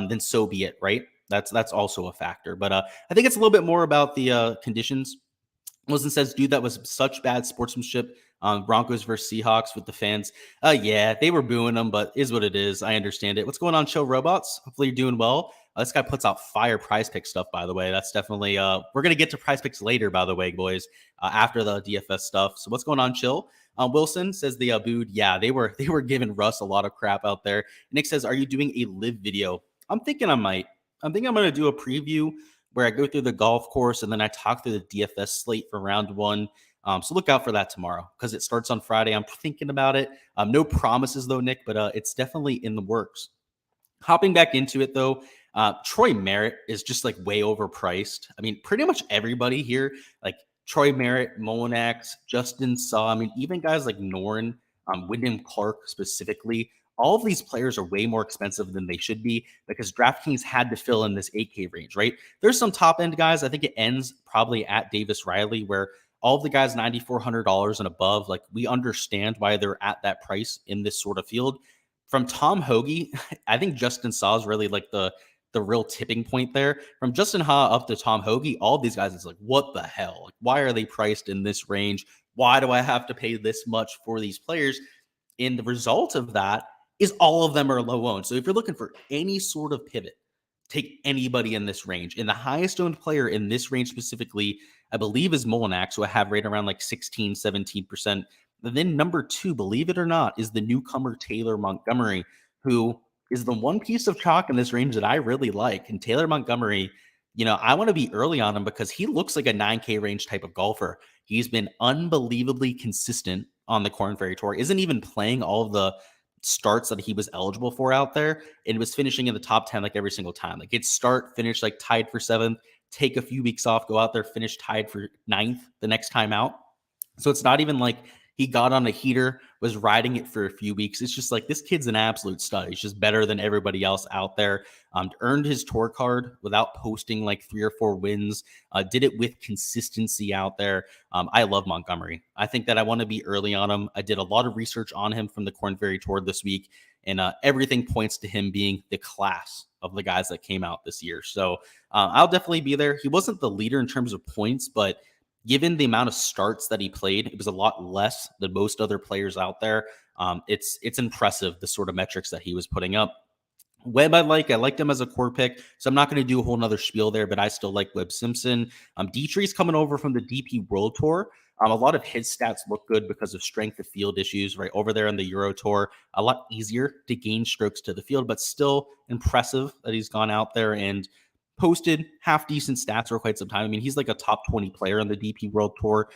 Speaker 1: then so be it, right? That's also a factor. But I think it's a little bit more about the conditions. Wilson says, dude, that was such bad sportsmanship. Broncos versus Seahawks with the fans. Yeah, they were booing them, but is what it is. I understand it. What's going on, Chill Robots? Hopefully you're doing well. This guy puts out fire Prize Pick stuff, by the way. That's definitely, we're going to get to Prize Picks later, by the way, boys, after the DFS stuff. So what's going on, Chill? Wilson says they booed. Yeah, they were giving Russ a lot of crap out there. Nick says, are you doing a live video? I'm thinking I might. I'm thinking I'm going to do a preview where I go through the golf course and then I talk through the DFS slate for round one. So look out for that tomorrow because it starts on Friday. I'm thinking about it. No promises though, Nick, but it's definitely in the works. Hopping back into it though, Troy Merritt is just like way overpriced. I mean, pretty much everybody here, like Troy Merritt, Molinex, Justin Saw, I mean, even guys like Noren, Wyndham Clark specifically, all of these players are way more expensive than they should be because DraftKings had to fill in this 8K range, right? There's some top end guys. I think it ends probably at Davis Riley, where all of the guys $9,400 and above, like we understand why they're at that price in this sort of field. From Tom Hoagie, I think Justin Saw is really like the real tipping point there. From Justin Ha up to Tom Hoagie, all these guys, it's like, what the hell? Like, why are they priced in this range? Why do I have to pay this much for these players? And the result of that is all of them are low owned. So if you're looking for any sort of pivot, take anybody in this range. And the highest owned player in this range specifically, I believe, is Molinax, who I have right around like 16, 17%. And then number two, believe it or not, is the newcomer Taylor Montgomery, who is the one piece of chalk in this range that I really like. And Taylor Montgomery, I want to be early on him because he looks like a 9K range type of golfer. He's been unbelievably consistent on the Korn Ferry Tour, isn't even playing all of the starts that he was eligible for out there, and was finishing in the top 10 like every single time. Like he'd start, finish like tied for seventh, take a few weeks off, go out there, finish tied for ninth the next time out. So it's not even like he got on a heater, was riding it for a few weeks. It's just like this kid's an absolute stud. He's just better than everybody else out there. Earned his tour card without posting like 3 or 4 wins. Did it with consistency out there. I love Montgomery. I think that I want to be early on him. I did a lot of research on him from the Korn Ferry Tour this week, and everything points to him being the class of the guys that came out this year. So I'll definitely be there. He wasn't the leader in terms of points, but given the amount of starts that he played, it was a lot less than most other players out there. It's impressive, the sort of metrics that he was putting up. Webb, I liked him as a core pick, so I'm not going to do a whole nother spiel there, but I still like Webb Simpson. Dietrich's coming over from the DP World Tour. A lot of his stats look good because of strength of field issues, right? Over there on the Euro Tour, a lot easier to gain strokes to the field, but still impressive that he's gone out there and posted half decent stats for quite some time. I mean, he's like a top 20 player on the DP World Tour,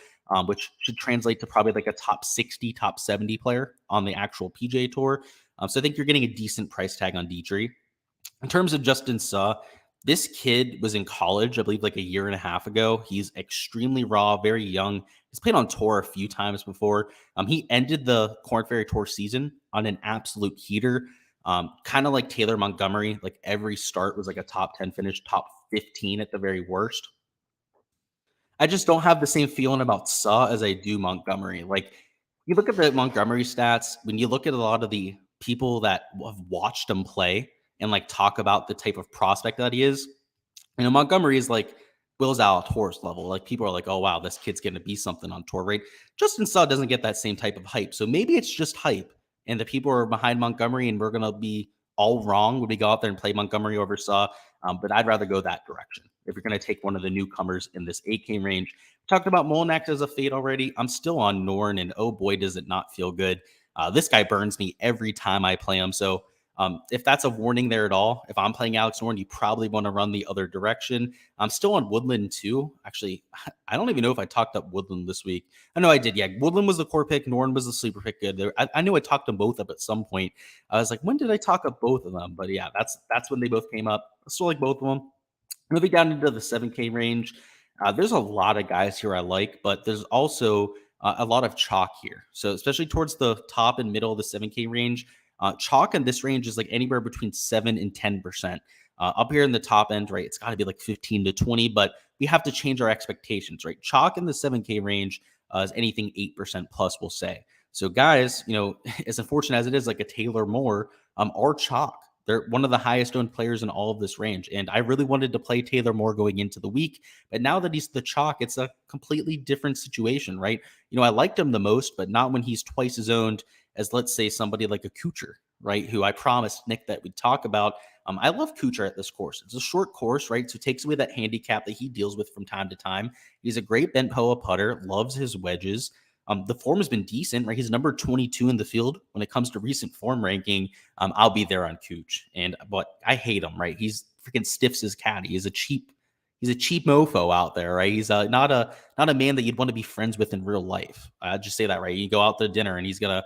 Speaker 1: which should translate to probably like a top 60, top 70 player on the actual PGA Tour. So I think you're getting a decent price tag on Dietrich. In terms of Justin Suh, this kid was in college, I believe, like a year and a half ago. He's extremely raw, very young. He's played on tour a few times before. He ended the Korn Ferry Tour season on an absolute heater. Kind of like Taylor Montgomery, like every start was like a top 10 finish, top 15 at the very worst. I just don't have the same feeling about Suh as I do Montgomery. Like you look at the Montgomery stats, when you look at a lot of the people that have watched him play and like talk about the type of prospect that he is, Montgomery is like Will Zalatoris level. Like people are like, oh wow, this kid's gonna be something on tour, right? Justin Suh doesn't get that same type of hype. So maybe it's just hype and the people are behind Montgomery and we're gonna be all wrong when we go out there and play Montgomery over Suh. But I'd rather go that direction if you're going to take one of the newcomers in this 8K range. We talked about Molinax as a fade already. I'm still on Norn, and oh boy, does it not feel good. This guy burns me every time I play him. So if that's a warning there at all, if I'm playing Alex Norn, you probably want to run the other direction. I'm still on Woodland too. Actually, I don't even know if I talked up Woodland this week. I know I did. Yeah, Woodland was the core pick. Norn was the sleeper pick. Good. I knew I talked them both up at some point. I was like, when did I talk up both of them? But yeah, that's when they both came up. I still like both of them. Moving down into the 7K range, there's a lot of guys here I like, but there's also a lot of chalk here. So especially towards the top and middle of the 7K range, chalk in this range is like anywhere between 7 and 10%. Up here in the top end, right, it's got to be like 15 to 20, but we have to change our expectations, right? Chalk in the 7K range is anything 8% plus, we'll say. So guys, as unfortunate as it is, like a Taylor Moore, are chalk. They're one of the highest owned players in all of this range. And I really wanted to play Taylor Moore going into the week. But now that he's the chalk, it's a completely different situation, right? I liked him the most, but not when he's twice as owned as, let's say, somebody like a Kuchar, right? Who I promised Nick that we'd talk about. I love Kuchar at this course. It's a short course, right? So it takes away that handicap that he deals with from time to time. He's a great bent POA putter, loves his wedges. The form has been decent, right? He's number 22 in the field when it comes to recent form ranking. I'll be there on Cooch, but I hate him, right? He's freaking stiffs his caddy. He's a cheap he's a cheap mofo out there, right? He's not a man that you'd want to be friends with in real life. I'd just say that, right? You go out to dinner and he's gonna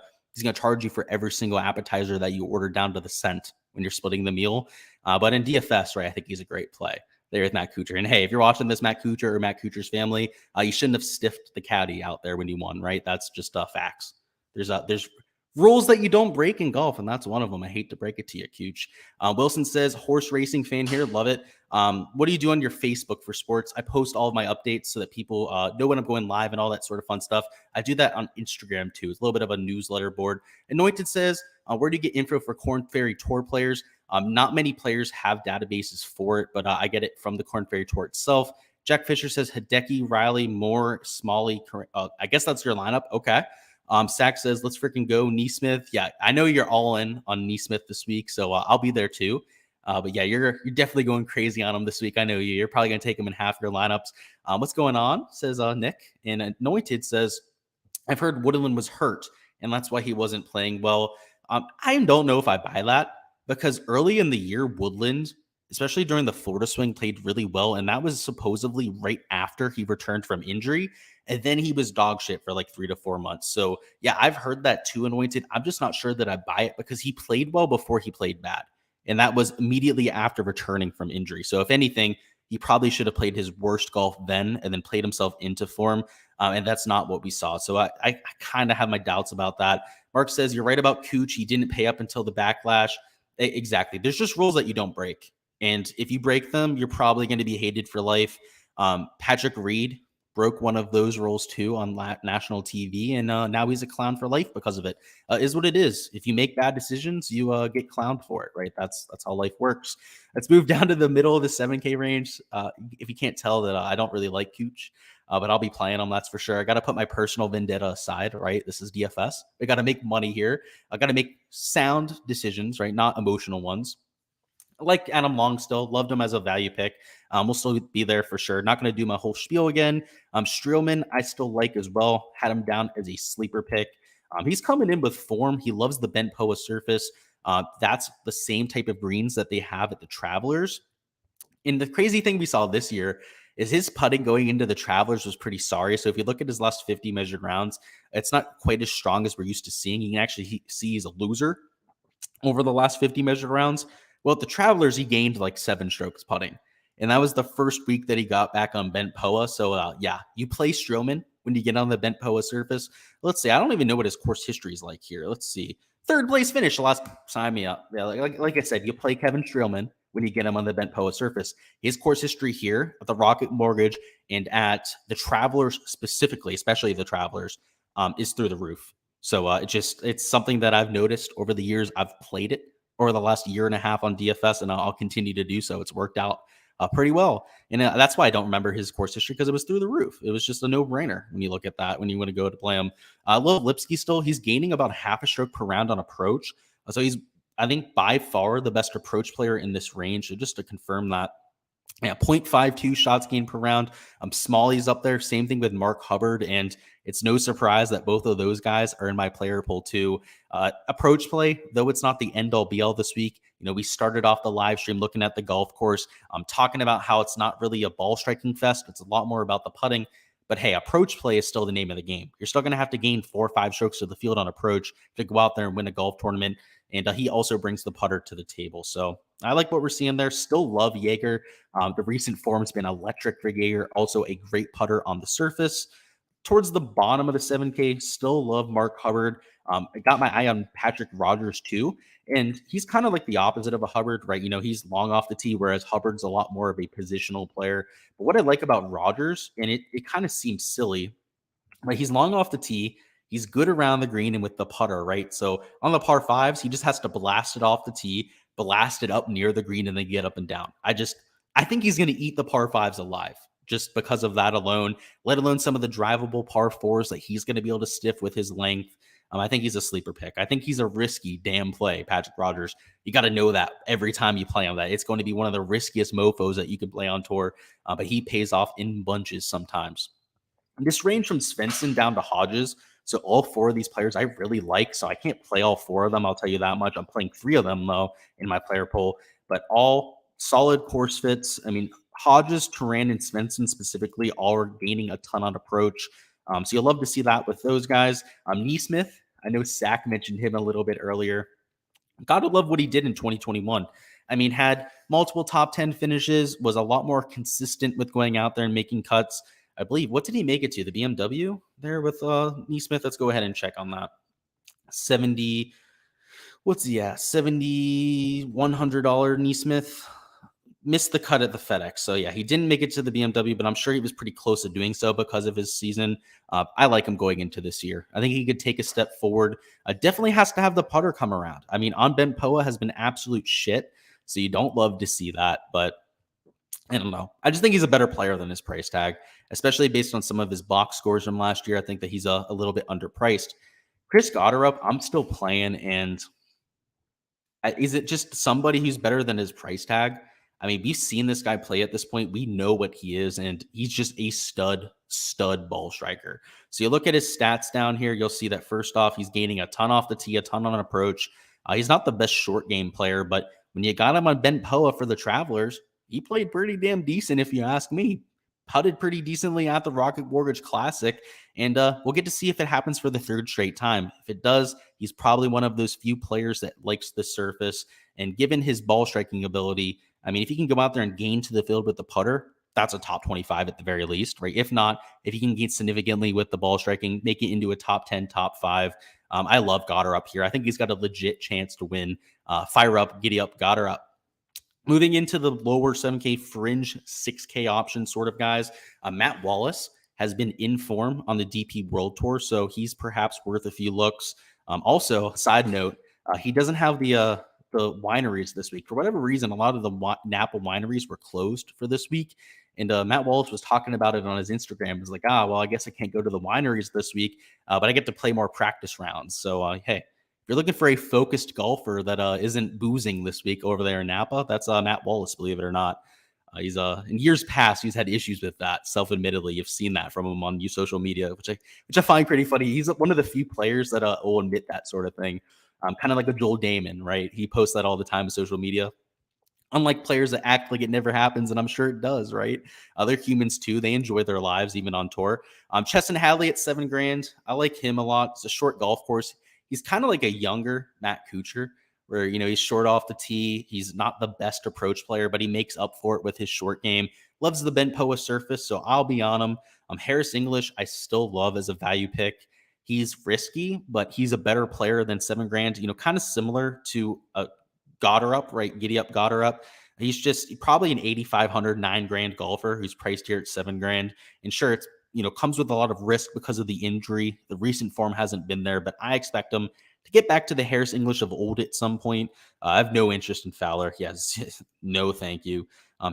Speaker 1: charge you for every single appetizer that you order down to the cent when you're splitting the meal. But in DFS, right, I think he's a great play there with Matt Kuchar. And hey, if you're watching this, Matt Kuchar or Matt Kuchar's family, you shouldn't have stiffed the caddy out there when you won, right? That's just facts. There's rules that you don't break in golf, and that's one of them. I hate to break it to you, Cooch. Wilson says, horse racing fan here. Love it. What do you do on your Facebook for sports? I post all of my updates so that people know when I'm going live and all that sort of fun stuff. I do that on Instagram too. It's a little bit of a newsletter board. Anointed says, where do you get info for Corn Ferry Tour players? Not many players have databases for it, but I get it from the Corn Ferry Tour itself. Jack Fisher says, Hideki, Riley, Moore, Smalley. I guess that's your lineup. Okay. Sack says, let's freaking go Neesmith. Yeah, I know you're all in on Neesmith this week, so I'll be there too. But yeah, you're definitely going crazy on him this week. I know you. You're probably going to take him in half your lineups. What's going on? Says Nick. And Anointed says, I've heard Woodland was hurt, and that's why he wasn't playing well. I don't know if I buy that because early in the year, Woodland, especially during the Florida swing, played really well, and that was supposedly right after he returned from injury. And then he was dog shit for like 3 to 4 months. So yeah, I've heard that too, Anointed. I'm just not sure that I buy it because he played well before he played bad. And that was immediately after returning from injury. So if anything, he probably should have played his worst golf then and then played himself into form. And that's not what we saw. So I kind of have my doubts about that. Mark says, you're right about Cooch. He didn't pay up until the backlash. Exactly. There's just rules that you don't break. And if you break them, you're probably going to be hated for life. Patrick Reed broke one of those rules too on national TV, and now he's a clown for life because of it. Is what it is. If you make bad decisions, you get clowned for it, right? That's how life works. Let's move down to the middle of the 7K range. If you can't tell that I don't really like Cooch, but I'll be playing him, that's for sure. I got to put my personal vendetta aside, right? This is DFS. I got to make money here. I got to make sound decisions, right? Not emotional ones. I like Adam Long still. Loved him as a value pick. We'll still be there for sure. Not going to do my whole spiel again. Streelman, I still like as well. Had him down as a sleeper pick. He's coming in with form. He loves the bent POA surface. That's the same type of greens that they have at the Travelers. And the crazy thing we saw this year is his putting going into the Travelers was pretty sorry. So if you look at his last 50 measured rounds, it's not quite as strong as we're used to seeing. You can actually see he's a loser over the last 50 measured rounds. Well, at the Travelers, he gained like 7 strokes putting. And that was the first week that he got back on bent POA. So, yeah, you play Streelman when you get on the bent POA surface. Let's see. I don't even know what his course history is like here. Let's see. 3rd place finish. Last sign me up. Yeah, like I said, you play Kevin Streelman when you get him on the bent POA surface. His course history here at the Rocket Mortgage and at the Travelers specifically, especially the Travelers, is through the roof. So it's something that I've noticed over the years. I've played it over the last year and a half on DFS, and I'll continue to do so. It's worked out pretty well. And that's why I don't remember his course history, because it was through the roof. It was just a no-brainer when you look at that, when you want to go to play him. Love Lipsky still. He's gaining about half a stroke per round on approach. So he's, I think, by far the best approach player in this range. So just to confirm that. Yeah, 0.52 shots gained per round. Smalley's up there. Same thing with Mark Hubbard. And it's no surprise that both of those guys are in my player pool too. Approach play, though it's not the end all be all this week. You know, we started off the live stream looking at the golf course. I'm talking about how it's not really a ball striking fest. It's a lot more about the putting. But hey, approach play is still the name of the game. You're still going to have to gain 4 or 5 strokes to the field on approach to go out there and win a golf tournament. And he also brings the putter to the table. So I like what we're seeing there. Still love Jaeger. The recent form has been electric for Jaeger. Also a great putter on the surface. Towards the bottom of the 7K, still love Mark Hubbard. I got my eye on Patrick Rogers too. And he's kind of like the opposite of a Hubbard, right? You know, he's long off the tee, whereas Hubbard's a lot more of a positional player. But what I like about Rogers, and it kind of seems silly, right? He's long off the tee. He's good around the green and with the putter, right? So on the par 5s, he just has to blast it off the tee, blast it up near the green, and then get up and down. I think he's going to eat the par 5s alive just because of that alone, let alone some of the drivable par 4s that he's going to be able to stiff with his length. I think he's a sleeper pick. I think he's a risky damn play, Patrick Rogers. You got to know that every time you play on that. It's going to be one of the riskiest mofos that you can play on tour, but he pays off in bunches sometimes. This range from Svensson down to Hodges. So all 4 of these players I really like. So I can't play all 4 of them. I'll tell you that much. I'm playing 3 of them though in my player pool, but all solid course fits. I mean, Hodges, Turan, and Svensson specifically all are gaining a ton on approach. So you'll love to see that with those guys. Neesmith, I know Zach mentioned him a little bit earlier. Gotta love what he did in 2021. I mean, had multiple top 10 finishes, was a lot more consistent with going out there and making cuts. I believe, what did he make it to? The BMW there with Neesmith? Let's go ahead and check on that. 70, what's he at? $7,100 Neesmith. Missed the cut at the FedEx. So yeah, he didn't make it to the BMW, but I'm sure he was pretty close to doing so because of his season. I like him going into this year. I think he could take a step forward. Definitely has to have the putter come around. I mean, unbent POA has been absolute shit, so you don't love to see that, but I don't know. I just think he's a better player than his price tag, especially based on some of his box scores from last year. I think that he's a little bit underpriced. Chris Gotterup, I'm still playing, and is it just somebody who's better than his price tag? I mean, we've seen this guy play at this point. We know what he is, and he's just a stud ball striker. So you look at his stats down here, you'll see that first off, he's gaining a ton off the tee, a ton on approach. He's not the best short game player, but when you got him on bent POA for the Travelers, he played pretty damn decent, if you ask me. Putted pretty decently at the Rocket Mortgage Classic, and we'll get to see if it happens for the third straight time. If it does, he's probably one of those few players that likes the surface, and given his ball striking ability, I mean, if he can go out there and gain to the field with the putter, that's a top 25 at the very least, right? If not, if he can gain significantly with the ball striking, make it into a top 10, top 5. I love Gotterup here. I think he's got a legit chance to win. Fire up, giddy up, Gotterup. Moving into the lower 7K fringe 6K option sort of guys, Matt Wallace has been in form on the DP World Tour, so he's perhaps worth a few looks. Also, side note, he doesn't have the wineries this week. For whatever reason, a lot of the Napa wineries were closed for this week. And Matt Wallace was talking about it on his Instagram. He was like, well, I guess I can't go to the wineries this week, but I get to play more practice rounds. So, hey, if you're looking for a focused golfer that isn't boozing this week over there in Napa, that's Matt Wallace, believe it or not. He's in years past, he's had issues with that. Self-admittedly, you've seen that from him on social media, which I find pretty funny. He's one of the few players that will admit that sort of thing. Kind of like a Joel Damon, right? He posts that all the time on social media. Unlike players that act like it never happens, and I'm sure it does, right? They're humans too. They enjoy their lives, even on tour. Chesson Hadley at $7,000. I like him a lot. It's a short golf course. He's kind of like a younger Matt Kuchar, where, he's short off the tee. He's not the best approach player, but he makes up for it with his short game. Loves the bent POA surface, so I'll be on him. Harris English, I still love as a value pick. He's risky, but he's a better player than $7,000, kind of similar to a Gotterup, right? Giddy up Gotterup. He's just probably an $8,500, $9,000 golfer who's priced here at $7,000. And sure, it's, comes with a lot of risk because of the injury. The recent form hasn't been there, but I expect him to get back to the Harris English of old at some point. I have no interest in Fowler. Yes, no, thank you.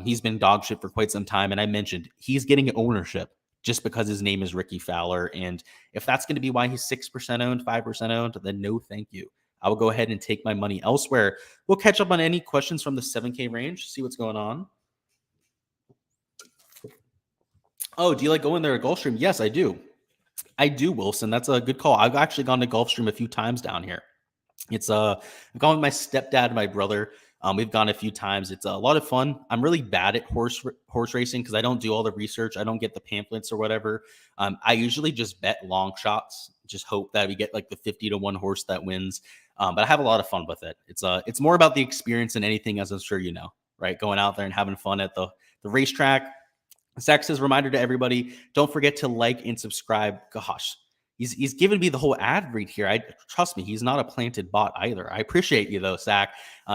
Speaker 1: He's been dog shit for quite some time. And I mentioned he's getting ownership just because his name is Ricky Fowler. And if that's going to be why he's 6% owned, 5% owned, then no, thank you. I will go ahead and take my money elsewhere. We'll catch up on any questions from the 7K range, see what's going on. Oh, do you like going there at Gulfstream? Yes, I do. I do, Wilson. That's a good call. I've actually gone to Gulfstream a few times down here. It's I've gone with my stepdad and my brother. We've gone a few times. It's a lot of fun. I'm really bad at horse racing because I don't do all the research. I don't get the pamphlets or whatever. I usually just bet long shots. Just hope that we get like the 50-1 horse that wins. But I have a lot of fun with it. It's more about the experience than anything, as I'm sure you know, right? Going out there and having fun at the racetrack. Zach says, reminder to everybody, don't forget to like and subscribe. Gosh, he's given me the whole ad read here. Trust me, he's not a planted bot either. I appreciate you though, Zach.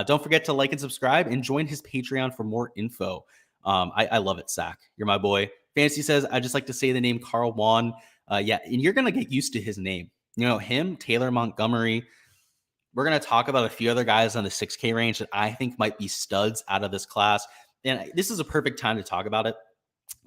Speaker 1: Don't forget to like and subscribe and join his Patreon for more info. I love it, Zach. You're my boy. Fancy says, I just like to say the name Carl Wan. Yeah, and you're going to get used to his name. Him, Taylor Montgomery. We're going to talk about a few other guys on the 6K range that I think might be studs out of this class. And this is a perfect time to talk about it.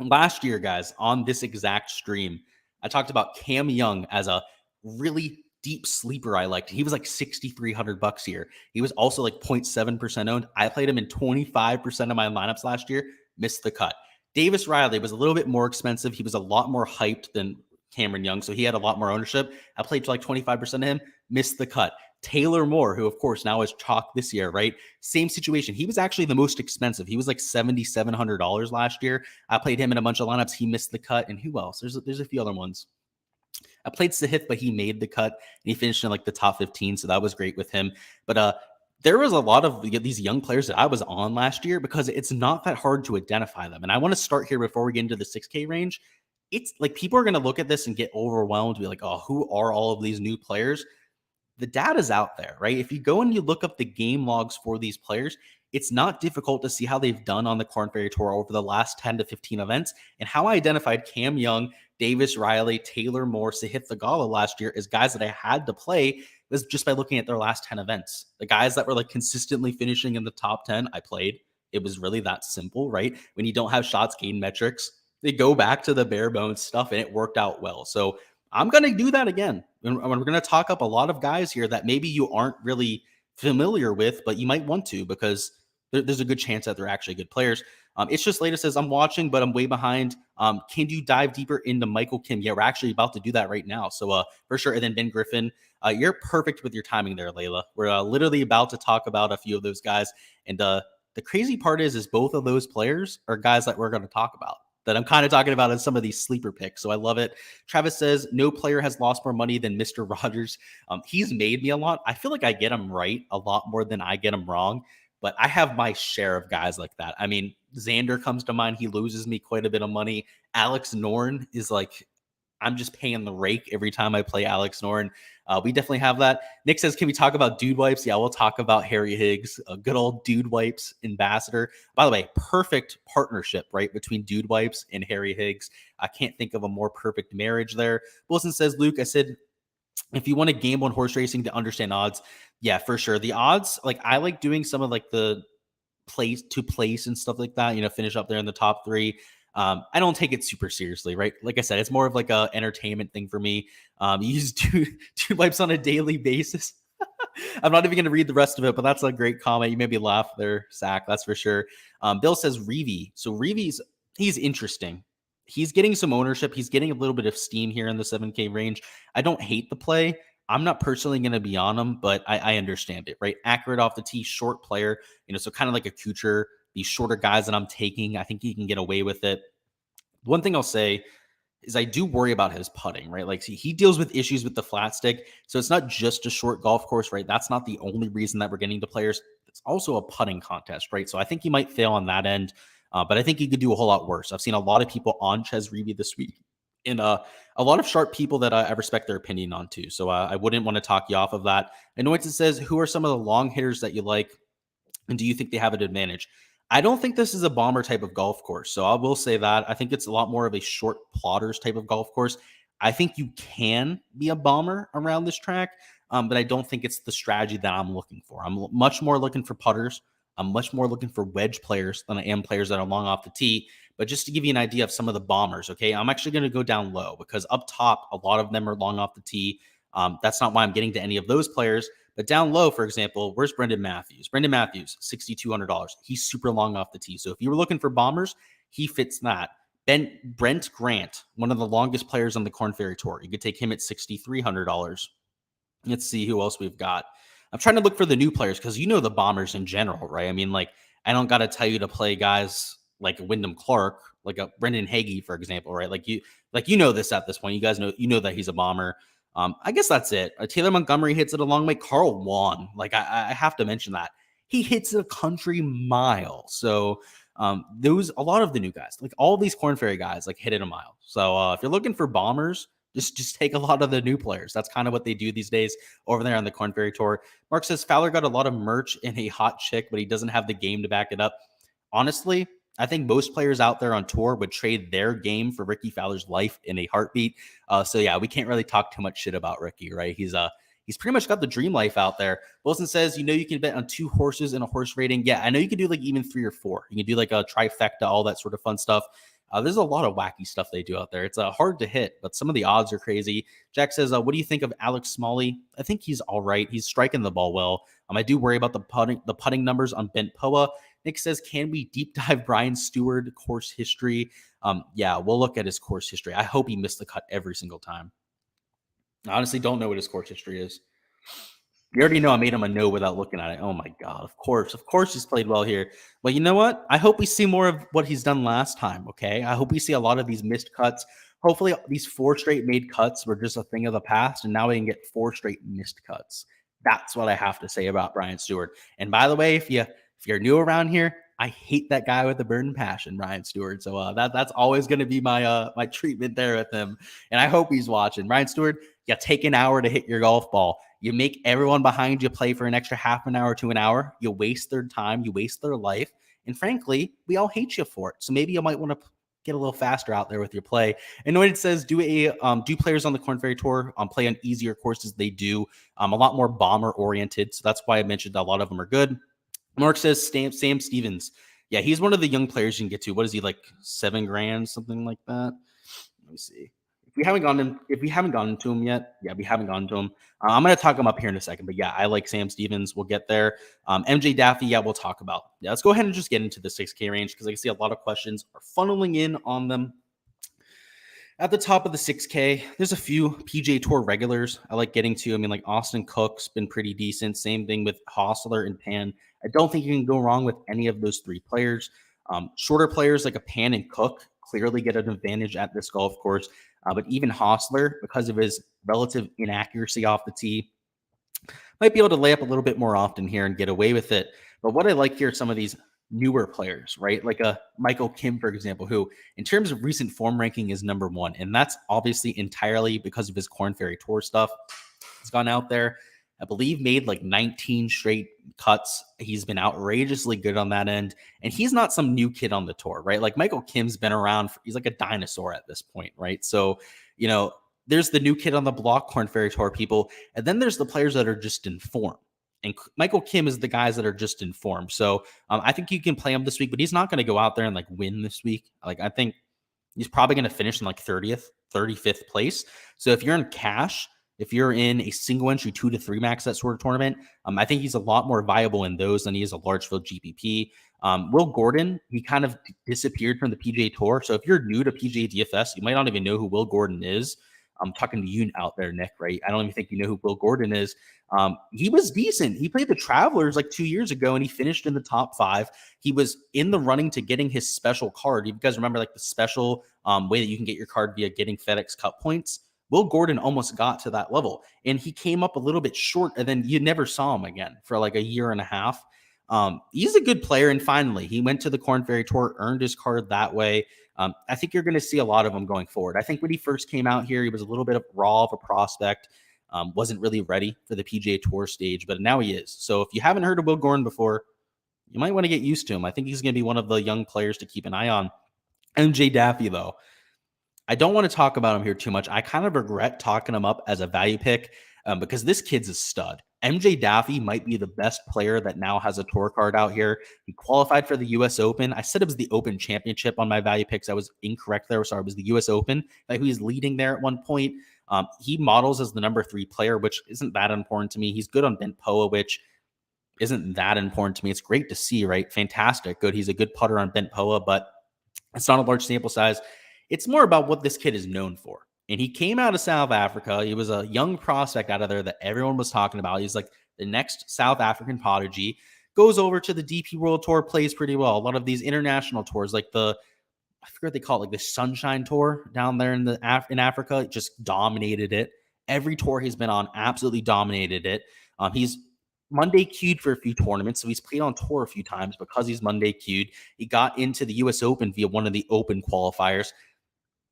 Speaker 1: Last year, guys, on this exact stream, I talked about Cam Young as a really deep sleeper I liked. He was like $6,300 here. He was also like 0.7% owned. I played him in 25% of my lineups last year, missed the cut. Davis Riley was a little bit more expensive. He was a lot more hyped than Cameron Young, so he had a lot more ownership. I played for like 25% of him, missed the cut. Taylor Moore, who of course now is chalk this year, right? Same situation. He was actually the most expensive. He was like $7,700 last year. I played him in a bunch of lineups. He missed the cut. And who else? There's a few other ones. I played Sahith, but he made the cut and he finished in like the top 15. So that was great with him. But there was a lot of these young players that I was on last year because it's not that hard to identify them. And I want to start here before we get into the 6K range. It's like people are going to look at this and get overwhelmed, be like, oh, who are all of these new players? The data's out there, right? If you go and you look up the game logs for these players, it's not difficult to see how they've done on the Korn Ferry Tour over the last 10 to 15 events. And how I identified Cam Young, Davis Riley, Taylor Moore, Sahith Theegala last year as guys that I had to play was just by looking at their last 10 events. The guys that were like consistently finishing in the top 10, I played. It was really that simple, right? When you don't have shots gained metrics, they go back to the bare bones stuff and it worked out well. So I'm going to do that again. And we're going to talk up a lot of guys here that maybe you aren't really familiar with, but you might want to because there's a good chance that they're actually good players. It's just latest says, I'm watching, but I'm way behind. Can you dive deeper into Michael Kim? Yeah, we're actually about to do that right now. So for sure. And then Ben Griffin, you're perfect with your timing there, Layla. We're literally about to talk about a few of those guys. And the crazy part is both of those players are guys that we're going to talk about, that I'm kind of talking about in some of these sleeper picks. So I love it. Travis says, no player has lost more money than Mr. Rogers. He's made me a lot. I feel like I get him right a lot more than I get him wrong. But I have my share of guys like that. I mean, Xander comes to mind. He loses me quite a bit of money. Alex Norn is like, I'm just paying the rake every time I play Alex Norn. We definitely have that. Nick says, can we talk about Dude Wipes? Yeah, we'll talk about Harry Higgs, a good old Dude Wipes ambassador. By the way, perfect partnership, right, between Dude Wipes and Harry Higgs. I can't think of a more perfect marriage there. Wilson says, Luke, I said, if you want to gamble on horse racing to understand odds, yeah, for sure. The odds, like I like doing some of like the place and stuff like that, finish up there in the top 3. I don't take it super seriously, right? Like I said, it's more of like a entertainment thing for me. You use two wipes on a daily basis. I'm not even going to read the rest of it, but that's a great comment. You made me laugh there, Zach. That's for sure. Bill says Reeve. So he's interesting. He's getting some ownership. He's getting a little bit of steam here in the 7K range. I don't hate the play. I'm not personally going to be on him, but I understand it, right? Accurate off the tee, short player, so kind of like a Kuchar, these shorter guys that I'm taking, I think he can get away with it. One thing I'll say is I do worry about his putting, right? Like he deals with issues with the flat stick. So it's not just a short golf course, right? That's not the only reason that we're getting to players. It's also a putting contest, right? So I think he might fail on that end, but I think he could do a whole lot worse. I've seen a lot of people on Ches Reeve this week, and a lot of sharp people that I respect their opinion on too. So I wouldn't want to talk you off of that. Anointed says, who are some of the long hitters that you like? And do you think they have an advantage? I don't think this is a bomber type of golf course. So I will say that. I think it's a lot more of a short plotters type of golf course. I think you can be a bomber around this track, but I don't think it's the strategy that I'm looking for. I'm much more looking for putters. I'm much more looking for wedge players than I am players that are long off the tee. But just to give you an idea of some of the bombers, okay, I'm actually going to go down low because up top, a lot of them are long off the tee. That's not why I'm getting to any of those players. But down low, for example, where's Brendan Matthews? Brendan Matthews, $6,200. He's super long off the tee. So if you were looking for bombers, he fits that. Brent Grant, one of the longest players on the Korn Ferry Tour. You could take him at $6,300. Let's see who else we've got. I'm trying to look for the new players because the bombers in general, right? I mean, like, I don't got to tell you to play guys like Wyndham Clark, like a Brendan Hagee, for example, right? Like you know this at this point. You guys know that he's a bomber. I guess that's it. Taylor Montgomery hits it a long way. Carl Wan, like I have to mention that he hits a country mile. So a lot of the new guys, like all these Korn Ferry guys, like hit it a mile. So if you're looking for bombers, just take a lot of the new players. That's kind of what they do these days over there on the Korn Ferry Tour. Mark says Fowler got a lot of merch and a hot chick, but he doesn't have the game to back it up. Honestly, I think most players out there on tour would trade their game for Ricky Fowler's life in a heartbeat. So yeah, we can't really talk too much shit about Ricky, right? He's pretty much got the dream life out there. Wilson says, you can bet on 2 horses in a horse rating. Yeah, I know you can do like even 3 or 4. You can do like a trifecta, all that sort of fun stuff. There's a lot of wacky stuff they do out there. It's hard to hit, but some of the odds are crazy. Jack says, what do you think of Alex Smalley? I think he's all right. He's striking the ball well. I do worry about the putting numbers on Bent Poa. Nick says, can we deep dive Brian Stewart course history? Yeah, we'll look at his course history. I hope he missed the cut every single time. I honestly don't know what his course history is. You already know I made him a no without looking at it. Oh my God. Of course he's played well here. But you know what? I hope we see more of what he's done last time. Okay. I hope we see a lot of these missed cuts. Hopefully these 4 straight made cuts were just a thing of the past. And now we can get 4 straight missed cuts. That's what I have to say about Brian Stewart. And by the way, if you're new around here, I hate that guy with the burning passion, Brian Stewart. So that's always going to be my my treatment there with him. And I hope he's watching. Brian Stewart, you take an hour to hit your golf ball. You make everyone behind you play for an extra half an hour to an hour. You waste their time. You waste their life. And frankly, we all hate you for it. So maybe you might want to get a little faster out there with your play. And when it says do players on the Korn Ferry Tour play on easier courses, they do. A lot more bomber oriented. So that's why I mentioned a lot of them are good. Mark says Sam Stevens. Yeah, he's one of the young players you can get to. What is he, like $7,000, something like that? Let me see. If we haven't gone to him yet, yeah, we haven't gone to him. I'm going to talk him up here in a second, but yeah, I like Sam Stevens. We'll get there. MJ Daffy, yeah, we'll talk about. Yeah, let's go ahead and just get into the 6K range because I can see a lot of questions are funneling in on them. At the top of the 6K, there's a few PGA Tour regulars I like getting to. I mean, like Austin Cook's been pretty decent. Same thing with Hostler and Pan. I don't think you can go wrong with any of those 3 players. Shorter players like a Pan and Cook clearly get an advantage at this golf course. But even Hostler, because of his relative inaccuracy off the tee, might be able to lay up a little bit more often here and get away with it. But what I like here are some of these newer players, right? Like a Michael Kim, for example, who in terms of recent form ranking is number 1. And that's obviously entirely because of his Korn Ferry Tour stuff. He's gone out there, I believe, made like 19 straight cuts. He's been outrageously good on that end. And he's not some new kid on the tour, right? Like Michael Kim's been around. He's like a dinosaur at this point, right? So, there's the new kid on the block, Korn Ferry Tour people. And then there's the players that are just in form. And Michael Kim is the guys that are just in form. So I think you can play him this week, but he's not going to go out there and like win this week. Like I think he's probably going to finish in like 30th, 35th place. So if you're in cash, if you're in a single entry 2 to 3 max, that sort of tournament, I think he's a lot more viable in those than he is a large field GPP. Will Gordon, he kind of disappeared from the PGA Tour. So if you're new to PGA DFS, you might not even know who Will Gordon is. I'm talking to you out there, Nick, right? I don't even think you know who Will Gordon is. He was decent. He played the Travelers like 2 years ago, and he finished in the top 5. He was in the running to getting his special card. You guys remember like the special way that you can get your card via getting FedEx Cup points? Will Gordon almost got to that level, and he came up a little bit short, and then you never saw him again for like a year and a half. He's a good player, and finally, he went to the Korn Ferry Tour, earned his card that way. I think you're going to see a lot of them going forward. I think when he first came out here, he was a little bit of raw of a prospect, wasn't really ready for the PGA Tour stage, but now he is. So if you haven't heard of Will Gordon before, you might want to get used to him. I think he's going to be one of the young players to keep an eye on. MJ Daffy, though, I don't want to talk about him here too much. I kind of regret talking him up as a value pick because this kid's a stud. MJ Daffy might be the best player that now has a tour card out here. He qualified for the U.S. Open. I said it was the Open Championship on my value picks. I was incorrect there. Sorry, it was the U.S. Open. Like he was leading there at one point. He models as the number 3 player, which isn't that important to me. He's good on Bent Poa, which isn't that important to me. It's great to see, right? Fantastic. Good. He's a good putter on Bent Poa, but it's not a large sample size. It's more about what this kid is known for. And he came out of South Africa. He was a young prospect out of there that everyone was talking about. He's like the next South African prodigy. Goes over to the DP World Tour, plays pretty well. A lot of these international tours, like I forget what they call it, like the Sunshine Tour down there in Africa, just dominated it. Every tour he's been on absolutely dominated it. He's Monday queued for a few tournaments, so he's played on tour a few times because he's Monday queued. He got into the U.S. Open via one of the Open qualifiers.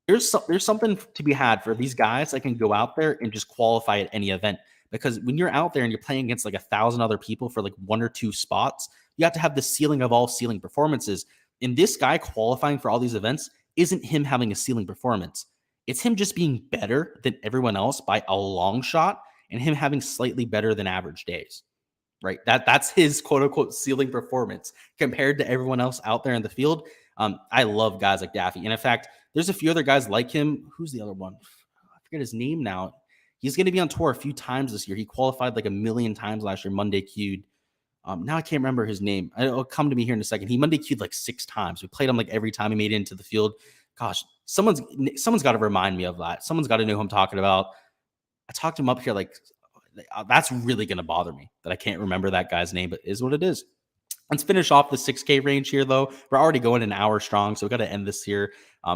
Speaker 1: There's something to be had for these guys that can go out there and just qualify at any event. Because when you're out there and you're playing against like 1,000 other people for like 1 or 2 spots, you have to have the ceiling of all ceiling performances. And this guy qualifying for all these events isn't him having a ceiling performance. It's him just being better than everyone else by a long shot and him having slightly better than average days, right? That's his quote unquote ceiling performance compared to everyone else out there in the field. I love guys like Daffy. And in fact, there's a few other guys like him. Who's the other one? I forget his name now. He's going to be on tour a few times this year. He qualified like 1 million times last year, Monday queued. Now I can't remember his name. It'll come to me here in a second. He Monday queued like 6 times. We played him like every time he made it into the field. Gosh, someone's got to remind me of that. Someone's got to know who I'm talking about. I talked him up here like that's really going to bother me that I can't remember that guy's name, but is what it is. Let's finish off the 6K range here, though. We're already going an hour strong, so we've got to end this here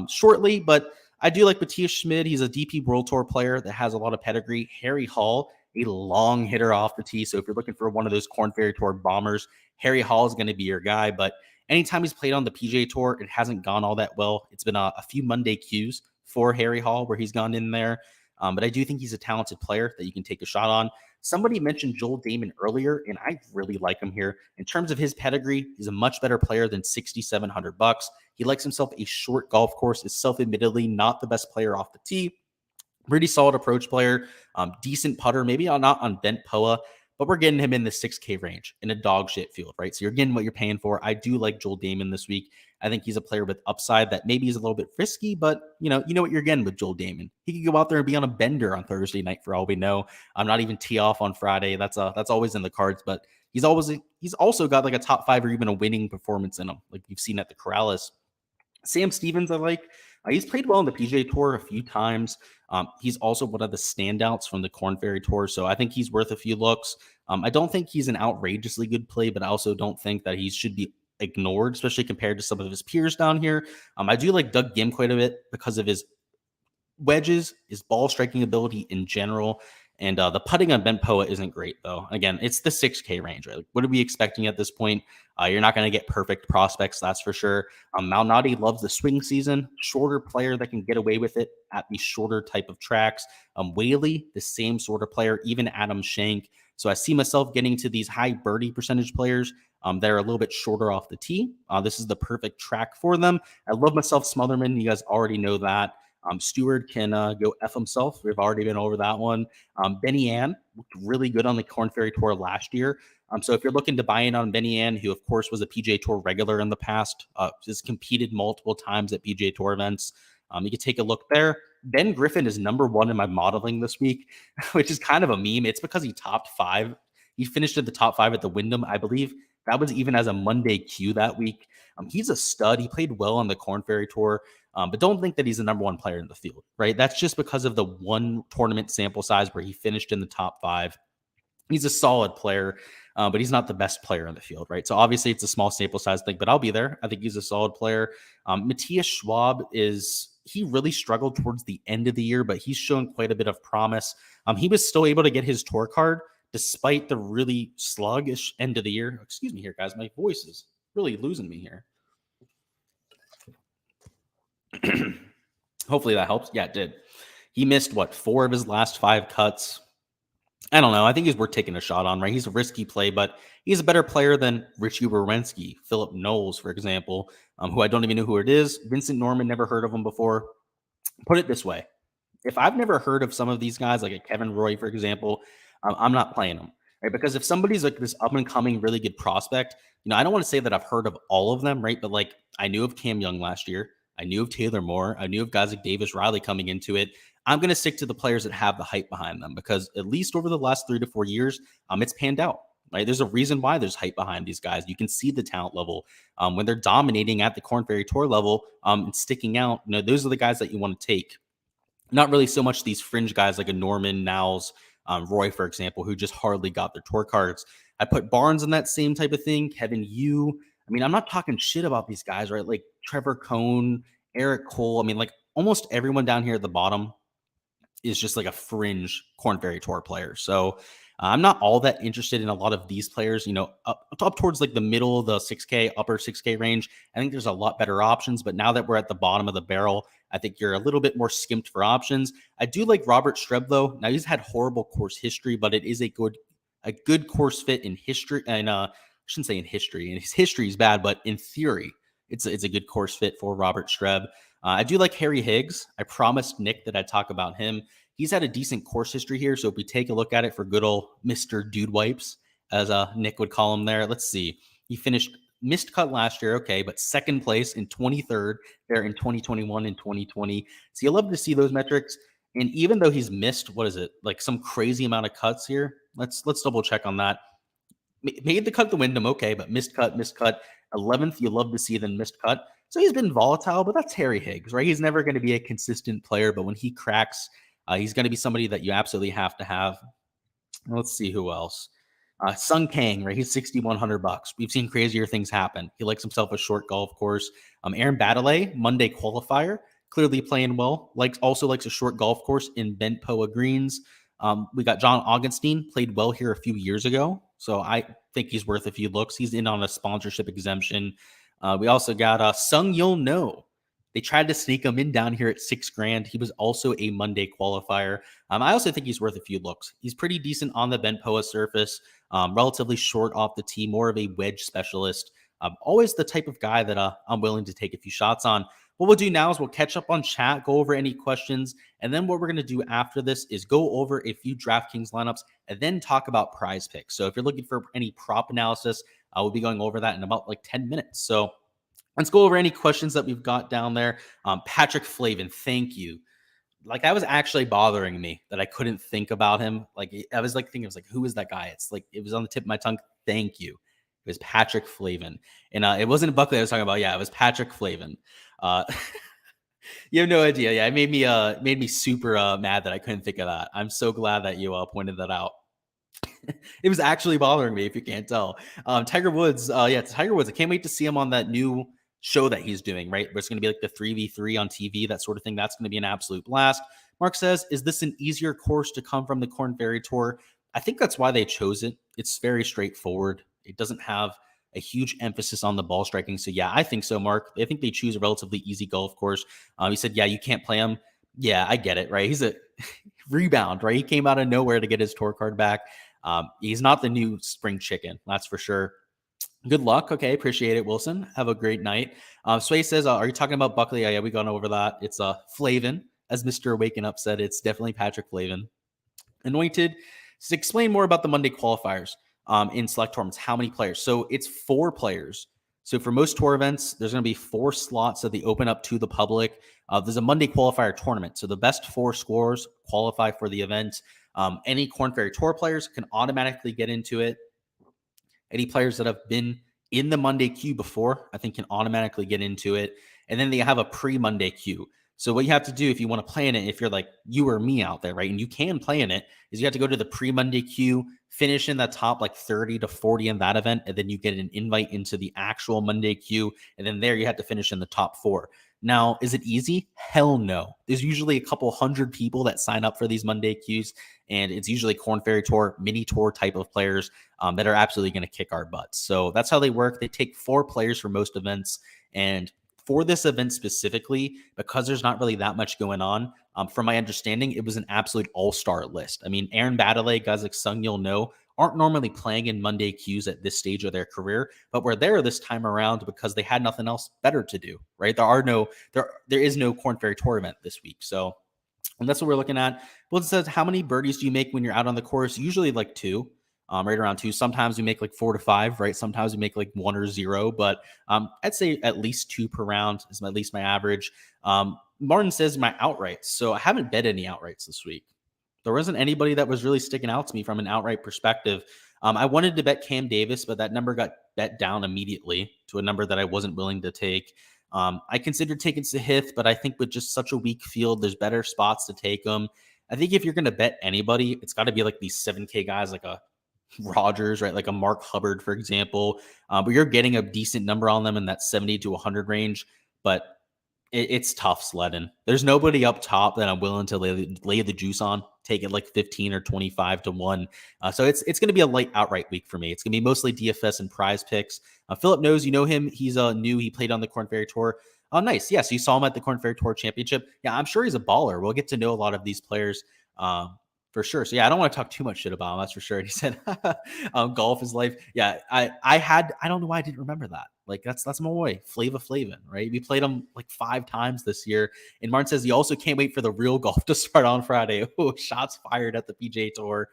Speaker 1: shortly. But I do like Matthias Schmid. He's a DP World Tour player that has a lot of pedigree. Harry Hall, a long hitter off the tee. So if you're looking for one of those Corn Ferry Tour bombers, Harry Hall is going to be your guy. But anytime he's played on the PGA Tour, it hasn't gone all that well. It's been a few Monday Qs for Harry Hall where he's gone in there. But I do think he's a talented player that you can take a shot on. Somebody mentioned Joel Damon earlier, and I really like him here. In terms of his pedigree, he's a much better player than $6,700. He likes himself a short golf course, is self-admittedly not the best player off the tee. Pretty solid approach player, decent putter, maybe not on bent POA, but we're getting him in the 6K range in a dog shit field, right? So you're getting what you're paying for. I do like Joel Damon this week. I think he's a player with upside that maybe is a little bit risky, but you know what you're getting with Joel Damon. He could go out there and be on a bender on Thursday night for all we know. I'm not even tee off on Friday. That's always in the cards, but he's also got like a top 5 or even a winning performance in him, like you've seen at the Corrales. Sam Stevens, I like. He's played well on the PGA Tour a few times. He's also one of the standouts from the Corn Ferry Tour, so I think he's worth a few looks. I don't think he's an outrageously good play, but I also don't think that he should be ignored, especially compared to some of his peers down here. I do like Doug Gim quite a bit because of his wedges, his ball striking ability in general. And the putting on bent POA isn't great, though. Again, it's the 6K range, right? Like, what are we expecting at this point? You're not going to get perfect prospects, that's for sure. Malnati loves the swing season. Shorter player that can get away with it at the shorter type of tracks. Whaley, the same sort of player, even Adam Shank. So I see myself getting to these high birdie percentage players that are a little bit shorter off the tee. This is the perfect track for them. I love myself Smotherman. You guys already know that. Stewart can go F himself. We've already been over that one. Benny Ann looked really good on the Corn Ferry Tour last year. So if you're looking to buy in on Benny Ann, who of course was a PGA Tour regular in the past, has competed multiple times at PGA Tour events, you can take a look there. Ben Griffin is number 1 in my modeling this week, which is kind of a meme. It's because he topped 5. He finished at the top 5 at the Wyndham, I believe. That was even as a Monday Q that week. He's a stud. He played well on the Corn Ferry Tour. But don't think that he's the number 1 player in the field, right? That's just because of the one tournament sample size where he finished in the top 5. He's a solid player, but he's not the best player in the field, right? So obviously it's a small sample size thing, but I'll be there. I think he's a solid player. Matthias Schwab he really struggled towards the end of the year, but he's shown quite a bit of promise. He was still able to get his tour card despite the really sluggish end of the year. Excuse me here, guys. My voice is really losing me here. Hopefully that helps. Yeah, it did. He missed 4 of his last 5 cuts. I don't know. I think he's worth taking a shot on, right? He's a risky play, but he's a better player than Richie Werenski, Philip Knowles, for example, who I don't even know who it is. Vincent Norman, never heard of him before. Put it this way. If I've never heard of some of these guys, like a Kevin Roy, for example, I'm not playing them, right? Because if somebody's like this up and coming, really good prospect, I don't want to say that I've heard of all of them, right? But like I knew of Cam Young last year. I knew of Taylor Moore. I knew of guys like Davis Riley coming into it. I'm going to stick to the players that have the hype behind them because at least over the last 3 to 4 years, it's panned out, right? There's a reason why there's hype behind these guys. You can see the talent level when they're dominating at the Corn Ferry Tour level and sticking out. Those are the guys that you want to take. Not really so much these fringe guys like a Norman, Nowles, Roy, for example, who just hardly got their tour cards. I put Barnes in that same type of thing. Kevin Yu. I'm not talking shit about these guys, right? Like Trevor Cohn, Eric Cole. Like almost everyone down here at the bottom is just like a fringe Corn Ferry Tour player. So I'm not all that interested in a lot of these players, up towards like the middle of the 6K, upper 6K range. I think there's a lot better options, but now that we're at the bottom of the barrel, I think you're a little bit more skimped for options. I do like Robert Streb though. Now he's had horrible course history, but it is a good course fit in history. And I shouldn't say in history, and his history is bad, but in theory, it's a good course fit for Robert Streb. I do like Harry Higgs. I promised Nick that I'd talk about him. He's had a decent course history here. So if we take a look at it for good old Mr. Dude Wipes, as Nick would call him there, let's see. He finished missed cut last year, okay, but second place in 23rd there in 2021 and 2020. So you love to see those metrics. And even though he's missed, like some crazy amount of cuts here? Let's double check on that. Made the cut at the Wyndham, okay, but missed cut. 11th, you love to see then missed cut. So he's been volatile, but that's Harry Higgs, right? He's never going to be a consistent player, but when he cracks, he's going to be somebody that you absolutely have to have. Let's see who else. Sung Kang, right? He's $6,100. We've seen crazier things happen. He likes himself a short golf course. Aaron Baddeley, Monday qualifier, clearly playing well. Also likes a short golf course in Bent Poa Greens. We got John Augustine, played well here a few years ago, so I think he's worth a few looks. He's in on a sponsorship exemption. We also got Sung Yul No. They tried to sneak him in down here at $6,000. He was also a Monday qualifier. I also think he's worth a few looks. He's pretty decent on the Bent Poa surface, relatively short off the tee, more of a wedge specialist. Always the type of guy that I'm willing to take a few shots on. What we'll do now is we'll catch up on chat, go over any questions, and then what we're going to do after this is go over a few DraftKings lineups and then talk about prize picks. So if you're looking for any prop analysis, we'll be going over that in about like 10 minutes. So let's go over any questions that we've got down there. Patrick Flavin, thank you. Like, that was actually bothering me that I couldn't think about him. Like, I was like thinking, I was like, who is that guy? It's like, it was on the tip of my tongue. Thank you. It was Patrick Flavin. And it wasn't Buckley I was talking about. Yeah, it was Patrick Flavin. You have no idea. Yeah, it made me super mad that I couldn't think of that. I'm so glad that you pointed that out. It was actually bothering me, if you can't tell. Tiger Woods. Tiger Woods. I can't wait to see him on that new show that he's doing, right? Where it's going to be like the 3v3 on TV, that sort of thing. That's going to be an absolute blast. Mark says, is this an easier course to come from the Korn Ferry Tour? I think that's why they chose it. It's very straightforward. It doesn't have a huge emphasis on the ball striking. So yeah, I think so, Mark. I think they choose a relatively easy golf course. He said, yeah, you can't play him. Yeah, I get it, right? He's a rebound, right? He came out of nowhere to get his tour card back. He's not the new spring chicken, that's for sure. Good luck. Okay, appreciate it, Wilson. Have a great night. Sway says, are you talking about Buckley? Yeah, we've gone over that. It's Flavin, as Mr. Waking Up said. It's definitely Patrick Flavin. Anointed says, explain more about the Monday qualifiers in select tournaments. How many players? So it's 4 players. So for most tour events, there's going to be 4 slots that they open up to the public. There's a Monday qualifier tournament. So the best 4 scorers qualify for the event. Any Korn Ferry Tour players can automatically get into it. Any players that have been in the Monday queue before, I think, can automatically get into it. And then they have a pre-Monday queue. So what you have to do if you want to play in it, if you're like you or me out there, right, and you can play in it, is you have to go to the pre-Monday queue, finish in the top like 30 to 40 in that event, and then you get an invite into the actual Monday queue. And then there you have to finish in the top 4. Now, is it easy? Hell no. There's usually a couple hundred people that sign up for these Monday queues, and it's usually Korn Ferry Tour, mini tour type of players that are absolutely going to kick our butts. So that's how they work. They take 4 players for most events, and for this event specifically, because there's not really that much going on, from my understanding, it was an absolute all-star list. I mean, Aaron Baddeley, guys like Sung Yul No, aren't normally playing in Monday queues at this stage of their career, but were there this time around because they had nothing else better to do, right? There is no Korn Ferry Tour event this week. So, and that's what we're looking at. Well, it says, how many birdies do you make when you're out on the course? Usually like 2. Right around 2. Sometimes we make like 4 to 5, right? Sometimes we make like 1 or 0, but I'd say at least 2 per round is at least my average. Martin says my outrights. So I haven't bet any outrights this week. There wasn't anybody that was really sticking out to me from an outright perspective. I wanted to bet Cam Davis, but that number got bet down immediately to a number that I wasn't willing to take. I considered taking Sahith, but I think with just such a weak field, there's better spots to take them. I think if you're going to bet anybody, it's got to be like these 7K guys, like a Rogers, right? Like a Mark Hubbard, for example. But you're getting a decent number on them in that 70 to 100 range. But it's tough sledding. There's nobody up top that I'm willing to lay the juice on. Take it like 15 or 25 to 1. So it's going to be a light outright week for me. It's going to be mostly DFS and prize picks. Philip knows, you know him. He's new. He played on the Korn Ferry Tour. Oh, nice. Yeah, so you saw him at the Korn Ferry Tour Championship. Yeah, I'm sure he's a baller. We'll get to know a lot of these players for sure. So yeah, I don't want to talk too much shit about him. That's for sure. And he said, golf is life. Yeah, I don't know why I didn't remember that. Like that's my boy, Flavin, right? We played him like 5 times this year. And Martin says he also can't wait for the real golf to start on Friday. Oh, shots fired at the PGA Tour.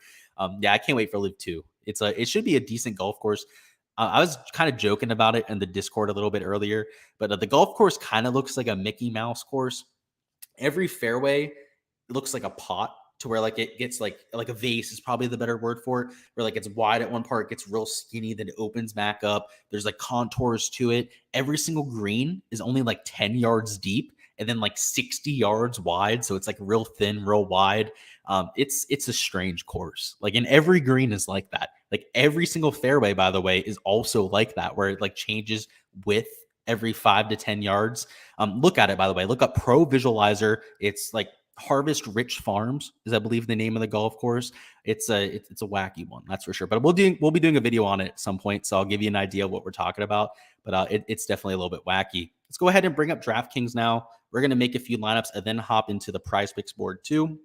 Speaker 1: Yeah, I can't wait for Live 2. It should be a decent golf course. I was kind of joking about it in the Discord a little bit earlier, but the golf course kind of looks like a Mickey Mouse course. Every fairway looks like a pot, to where like it gets like a vase is probably the better word for it, where like it's wide at one part, gets real skinny, then it opens back up. There's like contours to it. Every single green is only like 10 yards deep, and then like 60 yards wide. So it's like real thin, real wide. It's a strange course. Like, and every green is like that. Like every single fairway, by the way, is also like that, where it like changes width every 5 to 10 yards. Look at it, by the way. Look up Pro Visualizer. It's like Harvest Rich Farms is, I believe, the name of the golf course. It's a wacky one, that's for sure. But we'll be doing a video on it at some point, so I'll give you an idea of what we're talking about. But it's definitely a little bit wacky. Let's go ahead and bring up Draftkings now. We're going to make a few lineups and then hop into the Prize Picks board too.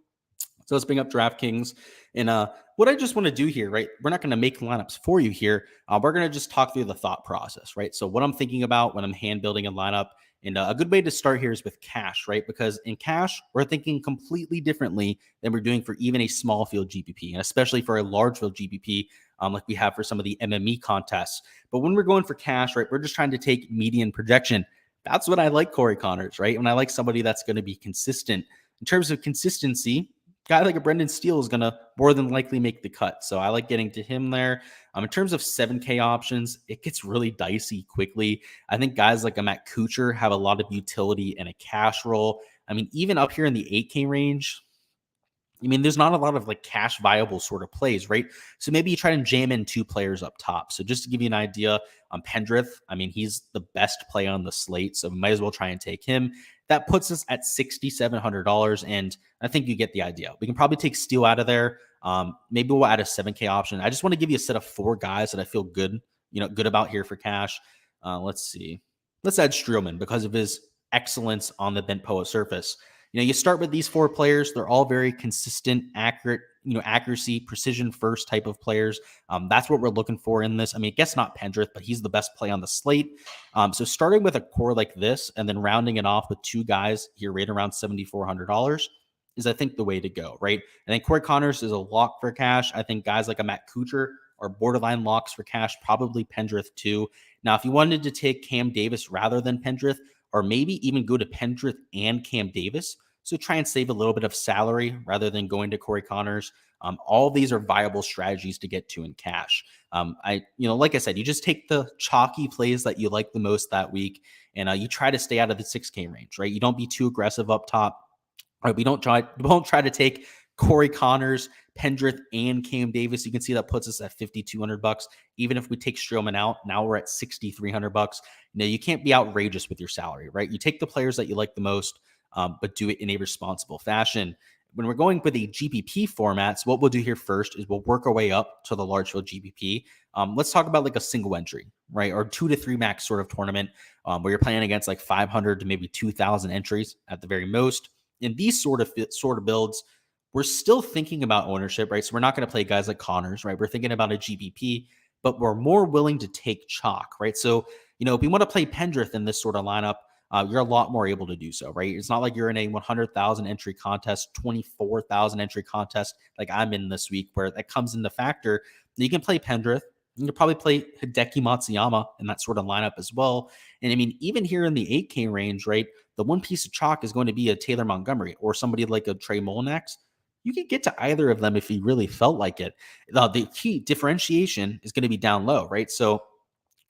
Speaker 1: So let's bring up DraftKings. And what I just want to do here, right? We're not going to make lineups for you here. We're going to just talk through the thought process, right? So what I'm thinking about when I'm hand building a lineup. And a good way to start here is with cash, right? Because in cash, we're thinking completely differently than we're doing for even a small field GPP, and especially for a large field GPP, like we have for some of the MME contests. But when we're going for cash, right, we're just trying to take median projection. That's what I like Corey Connors, right? And I like somebody that's going to be consistent. In terms of consistency, guy like a Brendan Steele is going to more than likely make the cut. So I like getting to him there. In terms of 7K options, it gets really dicey quickly. I think guys like a Matt Kuchar have a lot of utility in a cash role. I mean, even up here in the 8K range, I mean, there's not a lot of like cash viable sort of plays, right? So maybe you try to jam in 2 players up top. So just to give you an idea, Pendrith, I mean, he's the best play on the slate, so we might as well try and take him. That puts us at $6,700, and I think you get the idea. We can probably take Steele out of there. Maybe we'll add a 7K option. I just want to give you a set of 4 guys that I feel good about here for cash. Let's see. Let's add Streelman because of his excellence on the bent POA surface. You start with these 4 players. They're all very consistent, accurate, accuracy, precision first type of players. That's what we're looking for in this. I mean, I guess not Pendrith, but he's the best play on the slate. So starting with a core like this and then rounding it off with 2 guys here right around $7,400 is, I think, the way to go, right? I think Corey Connors is a lock for cash. I think guys like a Matt Kuchar are borderline locks for cash, probably Pendrith too. Now, if you wanted to take Cam Davis rather than Pendrith, or maybe even go to Pendrith and Cam Davis, so try and save a little bit of salary rather than going to Corey Connors. All of these are viable strategies to get to in cash. Like I said, you just take the chalky plays that you like the most that week, and you try to stay out of the 6K range, right? You don't be too aggressive up top. Right? We don't try to take Corey Connors, Pendrith, and Cam Davis. You can see that puts us at $5,200. Even if we take Streelman out, now we're at $6,300. You can't be outrageous with your salary, right? You take the players that you like the most, but do it in a responsible fashion. When we're going with the GPP formats, what we'll do here first is we'll work our way up to the large field GPP. Let's talk about like a single entry, right? Or 2 to 3 max sort of tournament where you're playing against like 500 to maybe 2,000 entries at the very most. In these sort of builds, we're still thinking about ownership, right? So we're not going to play guys like Connors, right? We're thinking about a GPP, but we're more willing to take chalk, right? So, if we want to play Pendrith in this sort of lineup, you're a lot more able to do so, right? It's not like you're in a 100,000 entry contest, 24,000 entry contest like I'm in this week, where that comes into factor. You can play Pendrith. You can probably play Hideki Matsuyama in that sort of lineup as well. And I mean, even here in the 8K range, right, the one piece of chalk is going to be a Taylor Montgomery or somebody like a Trey Molinax. You could get to either of them if you really felt like it. The key differentiation is going to be down low, right? So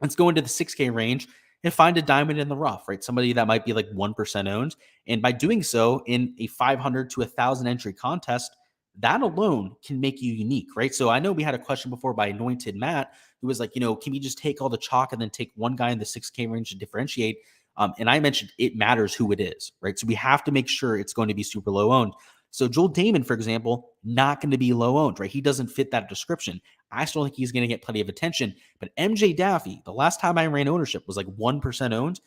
Speaker 1: let's go into the 6K range and find a diamond in the rough, right? Somebody that might be like 1% owned. And by doing so in a 500 to 1,000 entry contest, that alone can make you unique, right? So I know we had a question before by Anointed Matt, who was like, can you just take all the chalk and then take one guy in the 6K range to differentiate? And I mentioned it matters who it is, right? So we have to make sure it's going to be super low owned. So Joel Damon, for example, not going to be low owned, right? He doesn't fit that description. I still think he's going to get plenty of attention. But MJ Daffy, the last time I ran ownership was like 1% owned.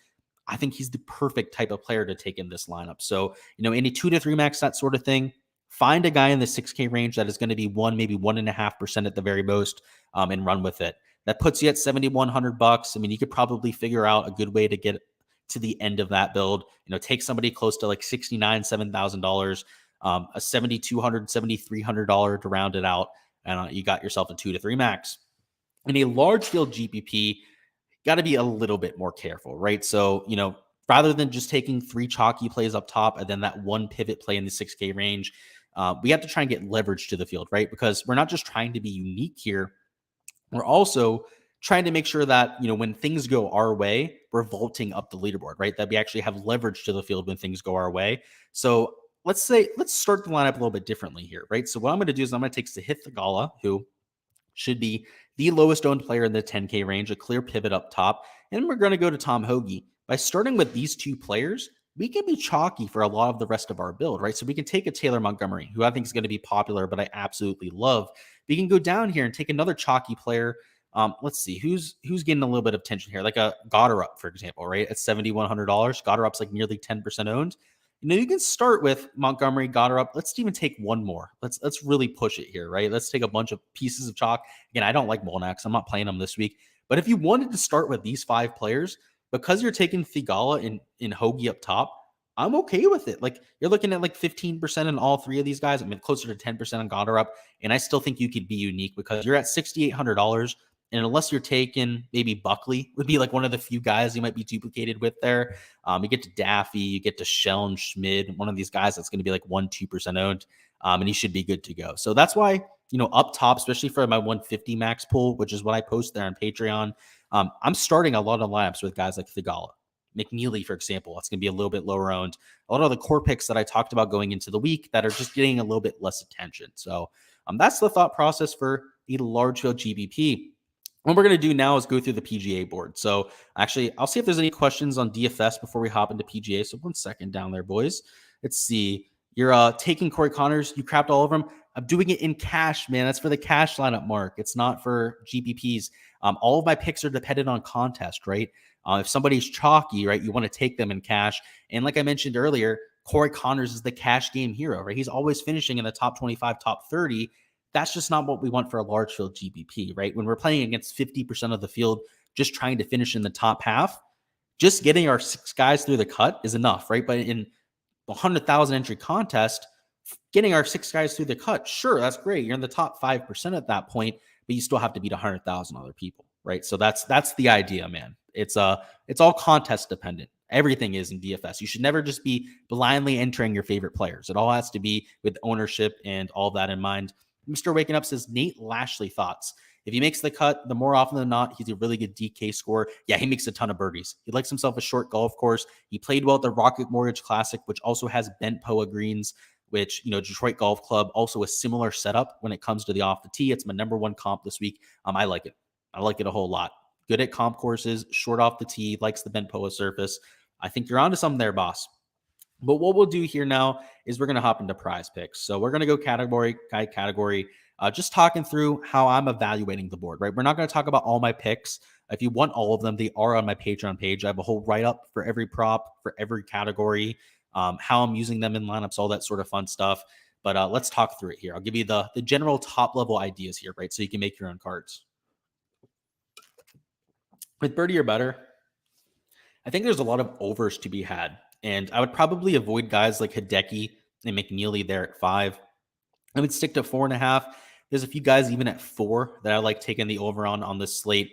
Speaker 1: I think he's the perfect type of player to take in this lineup. So, any 2 to 3 max, that sort of thing. Find a guy in the 6K range that is going to be 1, maybe 1.5% at the very most, and run with it. That puts you at $7,100. I mean, you could probably figure out a good way to get to the end of that build. Take somebody close to like $7,000, a $7,200, $7,300 to round it out, and you got yourself a 2 to 3 max. In a large field GPP, got to be a little bit more careful, right? So, rather than just taking 3 chalky plays up top and then that one pivot play in the 6K range, we have to try and get leverage to the field, right? Because we're not just trying to be unique here. We're also trying to make sure that, when things go our way, we're vaulting up the leaderboard, right? That we actually have leverage to the field when things go our way. So let's start the lineup a little bit differently here, right? So what I'm going to do is I'm going to take Sahith Theegala, who should be the lowest owned player in the 10K range, a clear pivot up top. And we're going to go to Tom Hoge. By starting with these two players, we can be chalky for a lot of the rest of our build, right? So we can take a Taylor Montgomery, who I think is going to be popular, but I absolutely love. We can go down here and take another chalky player. Let's see who's getting a little bit of attention here, like a Goddard, for example, right? At $7,100, Goddard's like nearly 10% owned. You can start with Montgomery, Goddard. Let's even take one more. Let's really push it here, right? Let's take a bunch of pieces of chalk. Again, I don't like Molinax. I'm not playing them this week. But if you wanted to start with these 5 players, because you're taking Theegala in Hoge up top, I'm okay with it. Like, you're looking at like 15% in all 3 of these guys. I mean, closer to 10% on Goddard. And I still think you could be unique because you're at $6,800. And unless you're taking maybe Buckley, would be like one of the few guys you might be duplicated with there. You get to Daffy, you get to Shell and Schmid, one of these guys that's going to be like 1-2% owned, and he should be good to go. So that's why, up top, especially for my 150 max pool, which is what I post there on Patreon, I'm starting a lot of lineups with guys like Theegala. McNeely, for example, that's going to be a little bit lower owned. A lot of the core picks that I talked about going into the week that are just getting a little bit less attention. So that's the thought process for the large field GPP. What we're going to do now is go through the PGA board. So actually, I'll see if there's any questions on DFS before we hop into PGA. So 1 second down there, boys. Let's see. You're taking Corey Connors. You crapped all over him. I'm doing it in cash, man. That's for the cash lineup, Mark. It's not for GPPs. All of my picks are dependent on contest, right? If somebody's chalky, right, you want to take them in cash. And like I mentioned earlier, Corey Connors is the cash game hero, right? He's always finishing in the top 25, top 30. That's just not what we want for a large field GPP, right? When we're playing against 50% of the field, just trying to finish in the top half, just getting our 6 guys through the cut is enough, right? But in the 100,000 entry contest, getting our 6 guys through the cut, sure, that's great. You're in the top 5% at that point, but you still have to beat 100,000 other people, right? So that's the idea, man. It's all contest dependent. Everything is in DFS. You should never just be blindly entering your favorite players. It all has to be with ownership and all that in mind. Mr. Waking Up says, Nate Lashley thoughts. If he makes the cut, the more often than not, he's a really good DK scorer. Yeah, he makes a ton of birdies. He likes himself a short golf course. He played well at the Rocket Mortgage Classic, which also has bent POA greens, which, Detroit Golf Club, also a similar setup when it comes to the off the tee. It's my number 1 comp this week. I like it. I like it a whole lot. Good at comp courses, short off the tee, likes the bent POA surface. I think you're onto something there, boss. But what we'll do here now is we're going to hop into prize picks. So we're going to go category, just talking through how I'm evaluating the board, right? We're not going to talk about all my picks. If you want all of them, they are on my Patreon page. I have a whole write-up for every prop, for every category, how I'm using them in lineups, all that sort of fun stuff. But let's talk through it here. I'll give you the general top-level ideas here, right? So you can make your own cards. With birdie or better, I think there's a lot of overs to be had. And I would probably avoid guys like Hideki and McNeely there at 5. I would stick to 4.5. There's a few guys even at 4 that I like taking the over on this slate.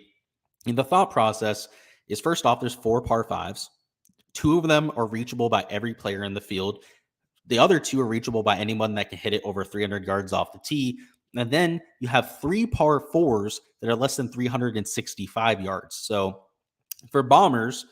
Speaker 1: And the thought process is, first off, there's 4 par 5s. 2 of them are reachable by every player in the field. The other 2 are reachable by anyone that can hit it over 300 yards off the tee. And then you have 3 par 4s that are less than 365 yards. So for bombers,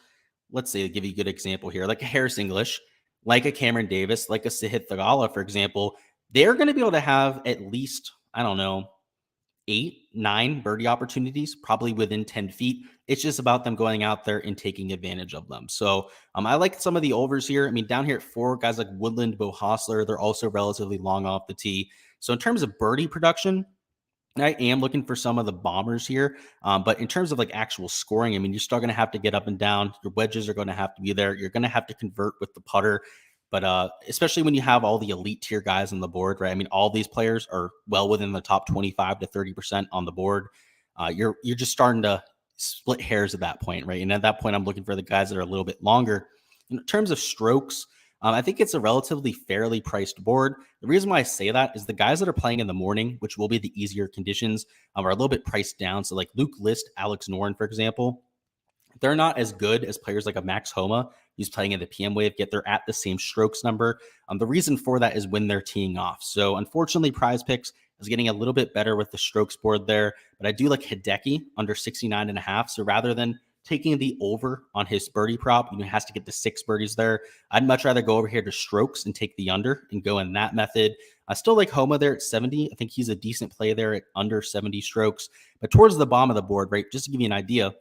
Speaker 1: let's say, give you a good example here, like a Harris English, like a Cameron Davis, like a Sahith Theegala, for example, they're going to be able to have at least, 8, 9 birdie opportunities, probably within 10 feet. It's just about them going out there and taking advantage of them. So I like some of the overs here. I mean, down here at 4, guys like Woodland, Bo Hostler, they're also relatively long off the tee. So in terms of birdie production, I am looking for some of the bombers here. But in terms of like actual scoring, I mean, you're still going to have to get up and down. Your wedges are going to have to be there. You're going to have to convert with the putter. But especially when you have all the elite tier guys on the board, right? I mean, all these players are well within the top 25 to 30% on the board. You're just starting to split hairs at that point, right? And at that point, I'm looking for the guys that are a little bit longer. In terms of strokes, I think it's a relatively fairly priced board. The reason why I say that is the guys that are playing in the morning, which will be the easier conditions, are a little bit priced down. So like Luke List, Alex Noren, for example, they're not as good as players like a Max Homa, who's playing in the PM wave, yet they're at the same strokes number. The reason for that is when they're teeing off. So unfortunately, prize picks, was getting a little bit better with the strokes board there, but I do like Hideki under 69.5. So rather than taking the over on his birdie prop, he has to get the 6 birdies there. I'd much rather go over here to strokes and take the under and go in that method. I still like Homa there at 70. I think he's a decent play there at under 70 strokes. But towards the bottom of the board, right, just to give you an idea,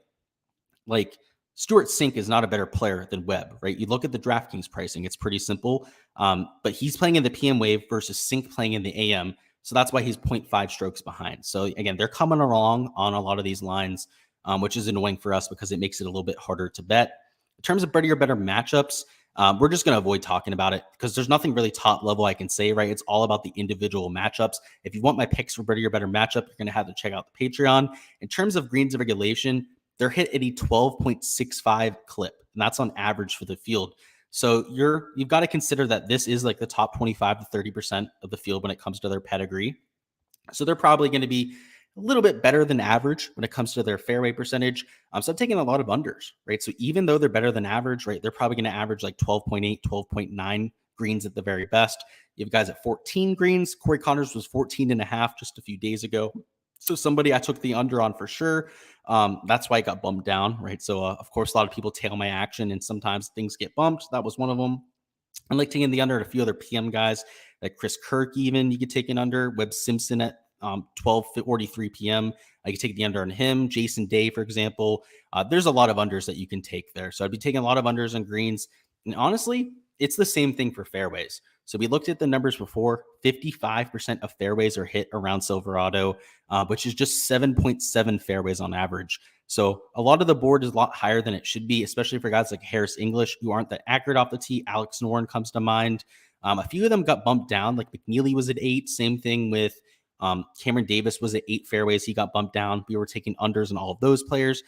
Speaker 1: like Stuart Sink is not a better player than Webb, right? You look at the DraftKings pricing, it's pretty simple. But he's playing in the PM wave versus Sink playing in the AM. So that's why he's 0.5 strokes behind. So again, they're coming along on a lot of these lines, which is annoying for us because it makes it a little bit harder to bet. In terms of birdie or better matchups, we're just going to avoid talking about it because there's nothing really top level I can say, right? It's all about the individual matchups. If you want my picks for birdie or better matchup, you're going to have to check out the Patreon. In terms of greens of regulation, they're hit at a 12.65 clip, and that's on average for the field. So you've got to consider that this is like the top 25 to 30% of the field when it comes to their pedigree. So they're probably going to be a little bit better than average when it comes to their fairway percentage. So I'm taking a lot of unders, right? So even though they're better than average, right, they're probably going to average like 12.8, 12.9 greens at the very best. You have guys at 14 greens. Corey Connors was 14.5 just a few days ago. So somebody I took the under on for sure. That's why it got bumped down, right? So of course, a lot of people tail my action and sometimes things get bumped. That was one of them. I like taking the under at a few other PM guys, like Chris Kirk even, you could take an under. Webb Simpson at 12:43 p.m. I could take the under on him. Jason Day, for example. There's a lot of unders that you can take there. So I'd be taking a lot of unders on greens. And honestly, it's the same thing for fairways. So we looked at the numbers before. 55% of fairways are hit around Silverado, which is just 7.7 fairways on average. So a lot of the board is a lot higher than it should be, especially for guys like Harris English who aren't that accurate off the tee. Alex Noren comes to mind. A few of them got bumped down, like McNeely was at 8. Same thing with Cameron Davis was at 8 fairways. He got bumped down. We were taking unders on all of those players.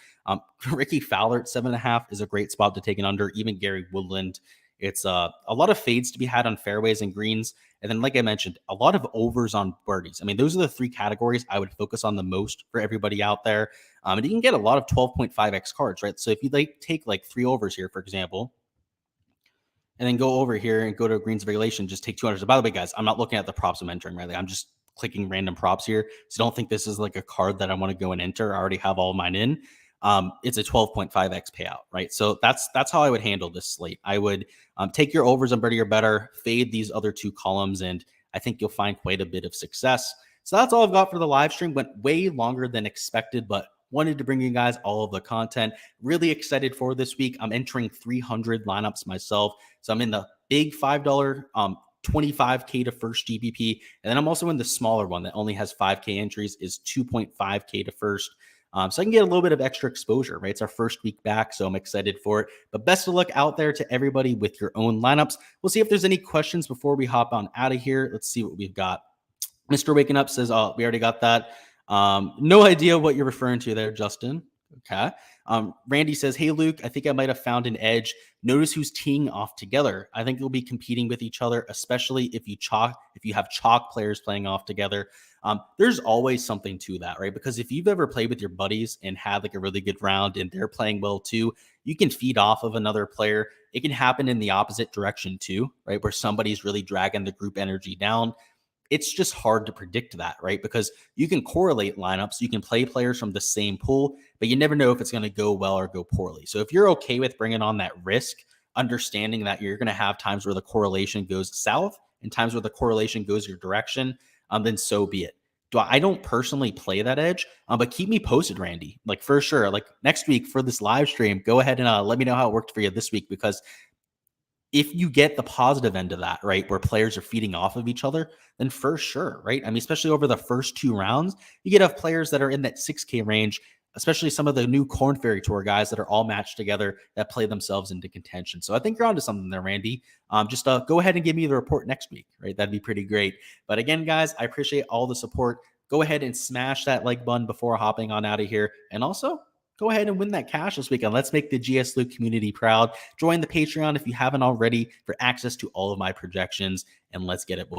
Speaker 1: Ricky Fowler at 7.5 is a great spot to take an under. Even Gary Woodland. It's a lot of fades to be had on fairways and greens. And then, like I mentioned, a lot of overs on birdies. I mean, those are the 3 categories I would focus on the most for everybody out there. And you can get a lot of 12.5x cards, right? So if you take like 3 overs here, for example, and then go over here and go to greens of regulation, just take 200. So by the way, guys, I'm not looking at the props I'm entering, right? I'm just clicking random props here. So don't think this is like a card that I want to go and enter. I already have all of mine in. It's a 12.5x payout, right? So that's how I would handle this slate. I would take your overs on birdie or better, fade these other 2 columns, and I think you'll find quite a bit of success. So that's all I've got for the live stream. Went way longer than expected, but wanted to bring you guys all of the content. Really excited for this week. I'm entering 300 lineups myself. So I'm in the big $5 25K to first GPP. And then I'm also in the smaller one that only has 5K entries, is 2.5K to first. So I can get a little bit of extra exposure, right? It's our first week back, so I'm excited for it. But best of luck out there to everybody with your own lineups. We'll see if there's any questions before we hop on out of here. Let's see what we've got. Mr. Waking Up says, oh, we already got that. No idea what you're referring to there, Justin. Okay. Randy says, hey, Luke, I think I might have found an edge. Notice who's teeing off together. I think they'll be competing with each other, especially if you have chalk players playing off together. There's always something to that, right? Because if you've ever played with your buddies and had like a really good round and they're playing well too, you can feed off of another player. It can happen in the opposite direction too, right? Where somebody's really dragging the group energy down. It's just hard to predict that, right? Because you can correlate lineups, you can play players from the same pool, but you never know if it's going to go well or go poorly. So if you're okay with bringing on that risk, understanding that you're going to have times where the correlation goes south and times where the correlation goes your direction, then so be it. I don't personally play that edge, but keep me posted, Randy. Like for sure, like next week for this live stream, go ahead and let me know how it worked for you this week, because if you get the positive end of that, right, where players are feeding off of each other, then for sure, right? I mean, especially over the first 2 rounds, you get have players that are in that 6K range, especially some of the new Corn Ferry Tour guys that are all matched together that play themselves into contention. So I think you're onto something there, Randy. Just go ahead and give me the report next week, right? That'd be pretty great. But again, guys, I appreciate all the support. Go ahead and smash that like button before hopping on out of here. And also, go ahead and win that cash this weekend. Let's make the Gsluke community proud. Join the Patreon if you haven't already for access to all of my projections, and let's get it, boys.